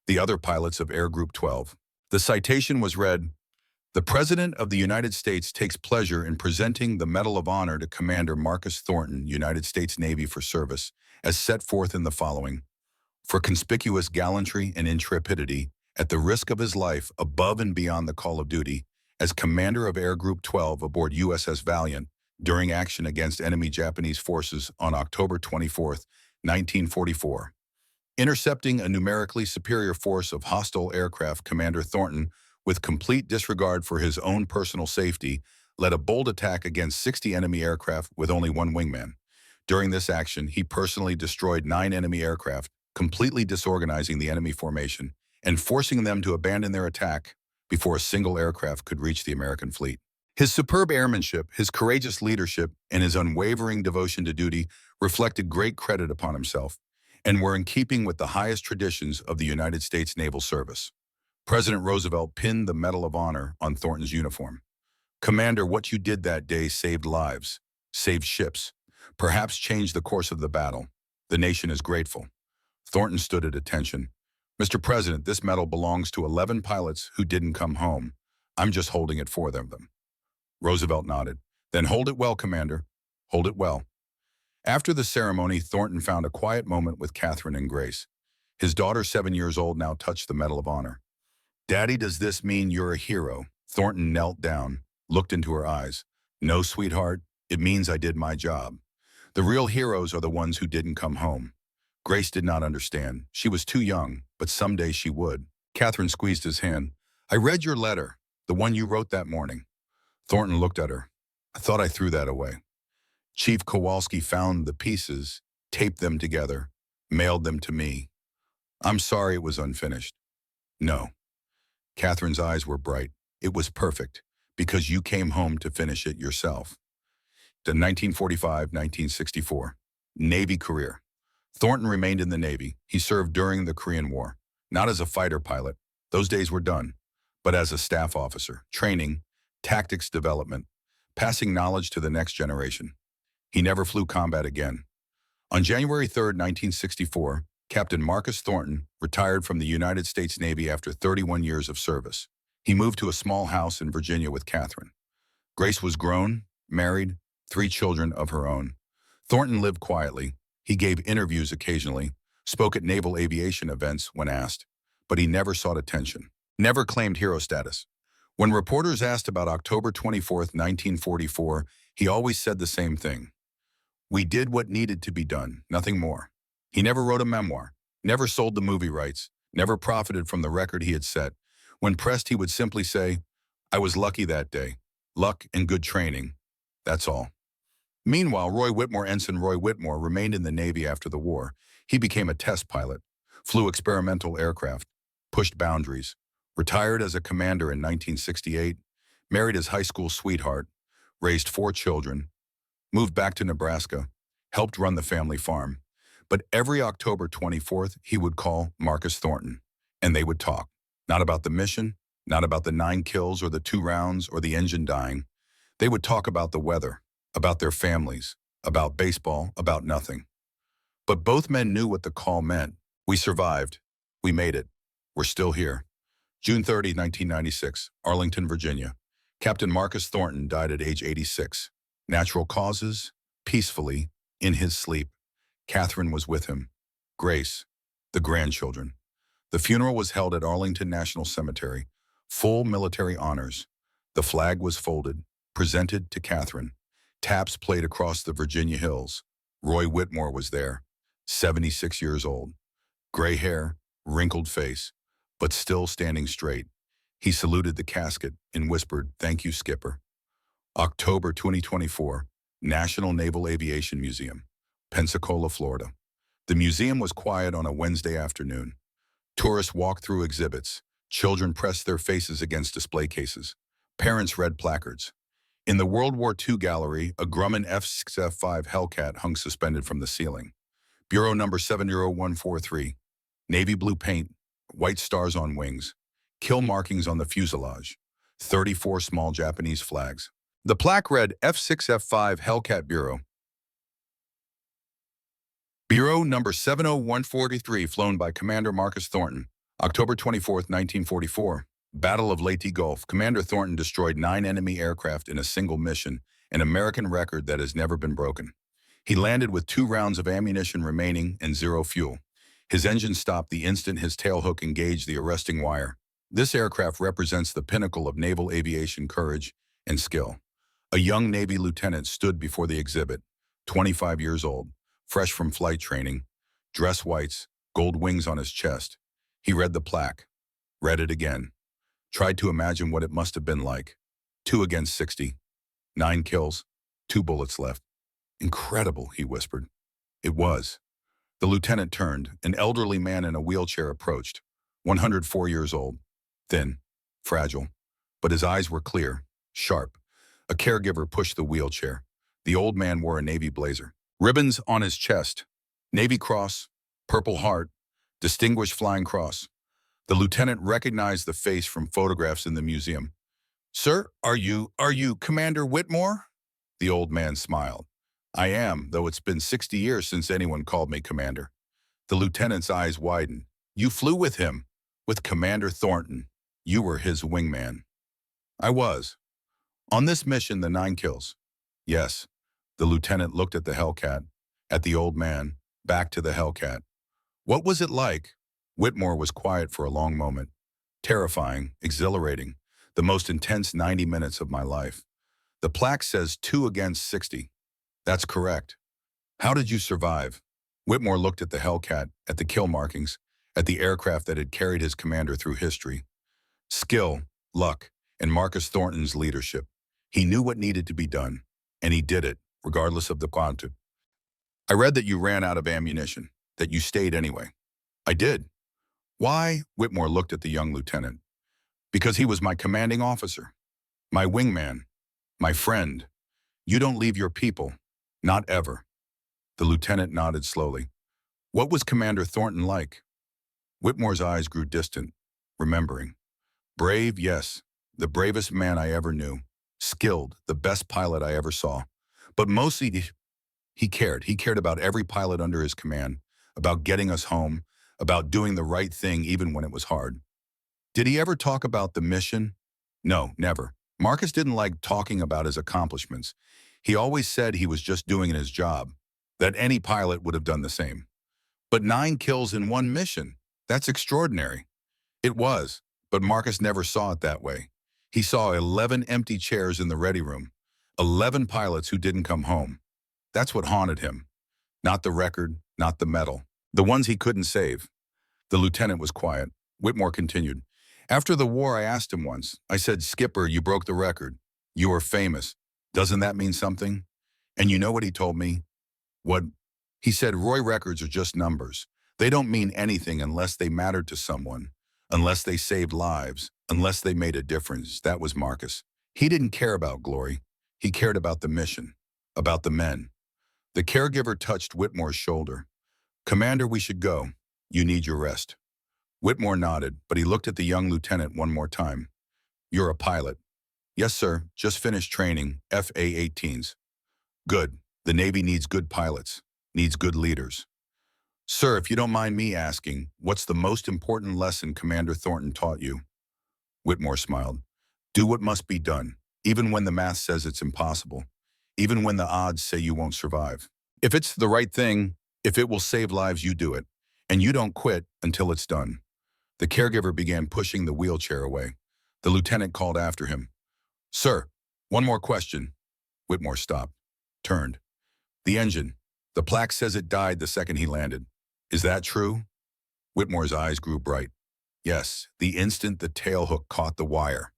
the other pilots of Air Group 12. The citation was read, "The President of the United States takes pleasure in presenting the Medal of Honor to Commander Marcus Thornton, United States Navy, for service, as set forth in the following: for conspicuous gallantry and intrepidity, at the risk of his life above and beyond the call of duty, as Commander of Air Group 12 aboard USS Valiant during action against enemy Japanese forces on October 24, 1944. Intercepting a numerically superior force of hostile aircraft, Commander Thornton, with complete disregard for his own personal safety, led a bold attack against 60 enemy aircraft with only 1 wingman. During this action, he personally destroyed 9 enemy aircraft, completely disorganizing the enemy formation and forcing them to abandon their attack before a single aircraft could reach the American fleet. His superb airmanship, his courageous leadership, and his unwavering devotion to duty reflected great credit upon himself and were in keeping with the highest traditions of the United States Naval Service. President Roosevelt pinned the Medal of Honor on Thornton's uniform. "Commander, what you did that day saved lives, saved ships, perhaps changed the course of the battle. The nation is grateful." Thornton stood at attention. "Mr. President, this medal belongs to 11 pilots who didn't come home. I'm just holding it for them." Roosevelt nodded. "Then hold it well, Commander. Hold it well." After the ceremony, Thornton found a quiet moment with Catherine and Grace. His daughter, 7 years old, now touched the Medal of Honor. "Daddy, does this mean you're a hero?" Thornton knelt down, looked into her eyes. "No, sweetheart, it means I did my job. The real heroes are the ones who didn't come home." Grace did not understand. She was too young, but someday she would. Catherine squeezed his hand. "I read your letter, the one you wrote that morning." Thornton looked at her. "I thought I threw that away. Chief Kowalski found the pieces, taped them together, mailed them to me. I'm sorry it was unfinished." "No." Catherine's eyes were bright. "It was perfect, because you came home to finish it yourself." The 1945-1964 Navy career. Thornton remained in the Navy. He served during the Korean War, not as a fighter pilot, those days were done, but as a staff officer, training, tactics development, passing knowledge to the next generation. He never flew combat again. On January 3, 1964, Captain Marcus Thornton retired from the United States Navy after 31 years of service. He moved to a small house in Virginia with Catherine. Grace was grown, married, 3 children of her own. Thornton lived quietly. He gave interviews occasionally, spoke at naval aviation events when asked, but he never sought attention, never claimed hero status. When reporters asked about October 24th, 1944, he always said the same thing. We did what needed to be done, nothing more. He never wrote a memoir, never sold the movie rights, never profited from the record he had set. When pressed, he would simply say, I was lucky that day. Luck and good training. That's all. Meanwhile, Ensign Roy Whitmore remained in the Navy after the war. He became a test pilot, flew experimental aircraft, pushed boundaries, retired as a commander in 1968, married his high school sweetheart, raised 4 children, moved back to Nebraska, helped run the family farm. But every October 24th, he would call Marcus Thornton, and they would talk. Not about the mission, not about the 9 kills or the 2 rounds or the engine dying. They would talk about the weather, about their families, about baseball, about nothing. But both men knew what the call meant. We survived. We made it. We're still here. June 30, 1996, Arlington, Virginia. Captain Marcus Thornton died at age 86. Natural causes, peacefully, in his sleep. Catherine was with him. Grace, the grandchildren. The funeral was held at Arlington National Cemetery. Full military honors. The flag was folded, presented to Catherine. Taps played across the Virginia hills. Roy Whitmore was there, 76 years old. Gray hair, wrinkled face, but still standing straight. He saluted the casket and whispered, "Thank you, Skipper." October 2024, National Naval Aviation Museum, Pensacola, Florida. The museum was quiet on a Wednesday afternoon. Tourists walked through exhibits. Children pressed their faces against display cases. Parents read placards. In the World War II gallery, a Grumman F-6F-5 Hellcat hung suspended from the ceiling. Bureau number 70143. Navy blue paint, white stars on wings, kill markings on the fuselage, 34 small Japanese flags. The plaque read F-6F-5 Hellcat Bureau. Bureau number 70143, flown by Commander Marcus Thornton. October 24th, 1944. Battle of Leyte Gulf. Commander Thornton destroyed 9 enemy aircraft in a single mission, an American record that has never been broken. He landed with 2 rounds of ammunition remaining and 0 fuel. His engine stopped the instant his tailhook engaged the arresting wire. This aircraft represents the pinnacle of naval aviation courage and skill. A young Navy lieutenant stood before the exhibit, 25 years old, fresh from flight training, dress whites, gold wings on his chest. He read the plaque, read it again, tried to imagine what it must have been like. 2 against 60, 9 kills, 2 bullets left. Incredible, he whispered. It was. The lieutenant turned. An elderly man in a wheelchair approached, 104 years old, thin, fragile, but his eyes were clear, sharp. A caregiver pushed the wheelchair. The old man wore a Navy blazer. Ribbons on his chest. Navy Cross, Purple Heart, Distinguished Flying Cross. The lieutenant recognized the face from photographs in the museum. "Sir, are you Commander Whitmore?" The old man smiled. "I am, though it's been 60 years since anyone called me Commander." The lieutenant's eyes widened. "You flew with him, with Commander Thornton. You were his wingman." "I was. On this mission, the 9 kills." "Yes." The lieutenant looked at the Hellcat, at the old man, back to the Hellcat. "What was it like?" Whitmore was quiet for a long moment. "Terrifying, exhilarating, the most intense 90 minutes of my life." "The plaque says 2 against 60. "That's correct." "How did you survive?" Whitmore looked at the Hellcat, at the kill markings, at the aircraft that had carried his commander through history. Skill, luck, and Marcus Thornton's leadership. He knew what needed to be done, and he did it, regardless of the quantity. "I read that you ran out of ammunition, that you stayed anyway." "I did." "Why?" Whitmore looked at the young lieutenant. "Because he was my commanding officer, my wingman, my friend. You don't leave your people, not ever." The lieutenant nodded slowly. "What was Commander Thornton like?" Whitmore's eyes grew distant, remembering. "Brave, yes, the bravest man I ever knew. Skilled, the best pilot I ever saw. But mostly he cared. He cared about every pilot under his command, about getting us home, about doing the right thing even when it was hard. Did he ever talk about the mission? No, never. Marcus didn't like talking about his accomplishments. He always said he was just doing his job, that any pilot would have done the same. But 9 kills in one mission, that's extraordinary. It was, but Marcus never saw it that way. He saw 11 empty chairs in the ready room, 11 pilots who didn't come home. That's what haunted him. Not the record, not the medal. The ones he couldn't save. The lieutenant was quiet. Whitmore continued. After the war, I asked him once. I said, Skipper, you broke the record. You were famous. Doesn't that mean something? And you know what he told me? What? He said, Roy records are just numbers. They don't mean anything unless they mattered to someone, unless they saved lives, unless they made a difference. That was Marcus. He didn't care about glory. He cared about the mission, about the men. The caregiver touched Whitmore's shoulder. Commander, we should go. You need your rest. Whitmore nodded, but he looked at the young lieutenant one more time. You're a pilot. Yes, sir. Just finished training, FA-18s. Good. The Navy needs good pilots, needs good leaders. Sir, if you don't mind me asking, what's the most important lesson Commander Thornton taught you? Whitmore smiled. Do what must be done, even when the math says it's impossible, even when the odds say you won't survive. If it's the right thing, if it will save lives, you do it, and you don't quit until it's done. The caregiver began pushing the wheelchair away. The lieutenant called after him. Sir, one more question. Whitmore stopped, turned. The engine. The plaque says it died the second he landed. Is that true? Whitmore's eyes grew bright. Yes, the instant the tailhook caught the wire.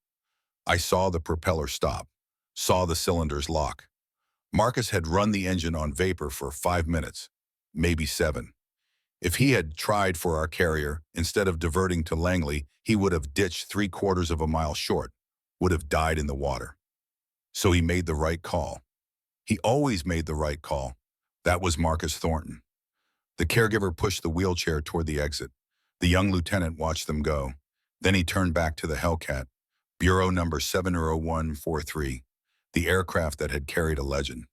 I saw the propeller stop, saw the cylinders lock. Marcus had run the engine on vapor for 5 minutes, maybe 7. If he had tried for our carrier, instead of diverting to Langley, he would have ditched 3/4 of a mile short, would have died in the water. So he made the right call. He always made the right call. That was Marcus Thornton. The caregiver pushed the wheelchair toward the exit. The young lieutenant watched them go. Then he turned back to the Hellcat, Bureau number 70143, the aircraft that had carried a legend.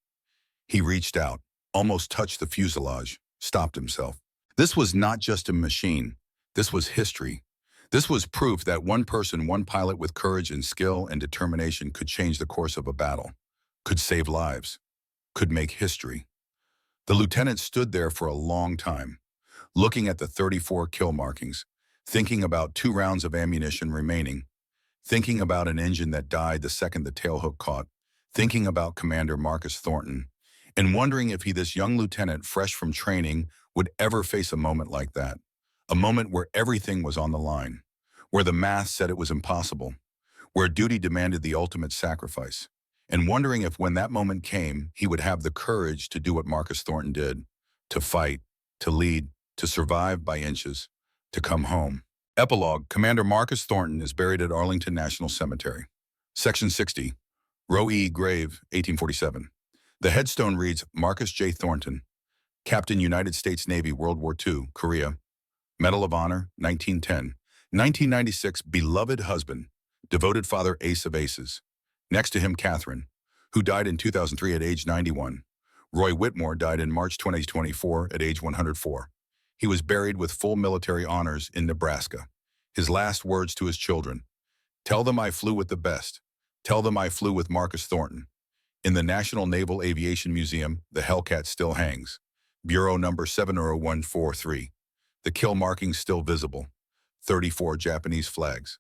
He reached out, almost touched the fuselage, stopped himself. This was not just a machine. This was history. This was proof that one person, one pilot with courage and skill and determination could change the course of a battle, could save lives, could make history. The lieutenant stood there for a long time, looking at the 34 kill markings, thinking about 2 rounds of ammunition remaining, thinking about an engine that died the second the tailhook caught, thinking about Commander Marcus Thornton, and wondering if this young lieutenant, fresh from training, would ever face a moment like that. A moment where everything was on the line, where the math said it was impossible, where duty demanded the ultimate sacrifice, and wondering if when that moment came, he would have the courage to do what Marcus Thornton did, to fight, to lead, to survive by inches, to come home. Epilogue: Commander Marcus Thornton is buried at Arlington National Cemetery. Section 60, Row E, grave, 1847. The headstone reads, Marcus J. Thornton, Captain United States Navy, World War II, Korea. Medal of Honor, 1910. 1996, beloved husband, devoted father, ace of aces. Next to him, Catherine, who died in 2003 at age 91. Roy Whitmore died in March 2024 at age 104. He was buried with full military honors in Nebraska. His last words to his children, tell them I flew with the best. Tell them I flew with Marcus Thornton. In the National Naval Aviation Museum, the Hellcat still hangs. Bureau number 70143. The kill markings still visible. 34 Japanese flags.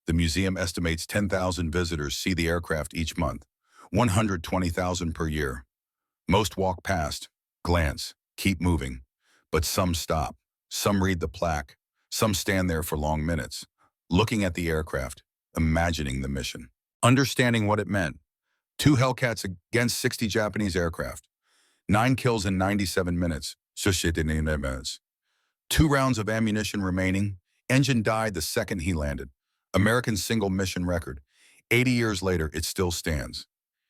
The museum estimates 10,000 visitors see the aircraft each month, 120,000 per year. Most walk past, glance, keep moving. But some stop, some read the plaque, some stand there for long minutes, looking at the aircraft, imagining the mission, understanding what it meant. 2 Hellcats against 60 Japanese aircraft. 9 kills in 97 minutes. 2 rounds of ammunition remaining. Engine died the second he landed. American single mission record. 80 years later, it still stands.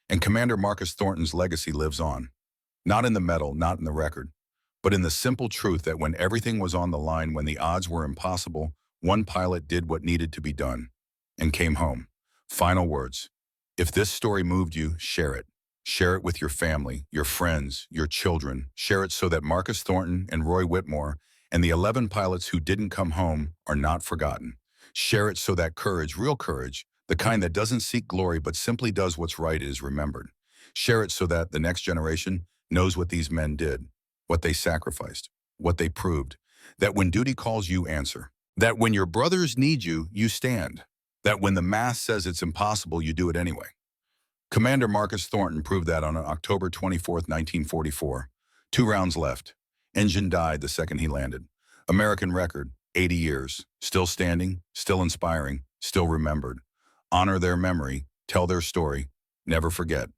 And Commander Marcus Thornton's legacy lives on. Not in the medal, not in the record, but in the simple truth that when everything was on the line, when the odds were impossible, one pilot did what needed to be done and came home. Final words. If this story moved you, share it. Share it with your family, your friends, your children. Share it so that Marcus Thornton and Roy Whitmore and the 11 pilots who didn't come home are not forgotten. Share it so that courage, real courage, the kind that doesn't seek glory but simply does what's right, is remembered. Share it so that the next generation knows what these men did, what they sacrificed, what they proved. That when duty calls, you answer. That when your brothers need you, you stand. That when the math says it's impossible, you do it anyway. Commander Marcus Thornton proved that on October 24th, 1944. 2 rounds left. Engine died the second he landed. American record, 80 years. Still standing, still inspiring, still remembered. Honor their memory, tell their story, never forget.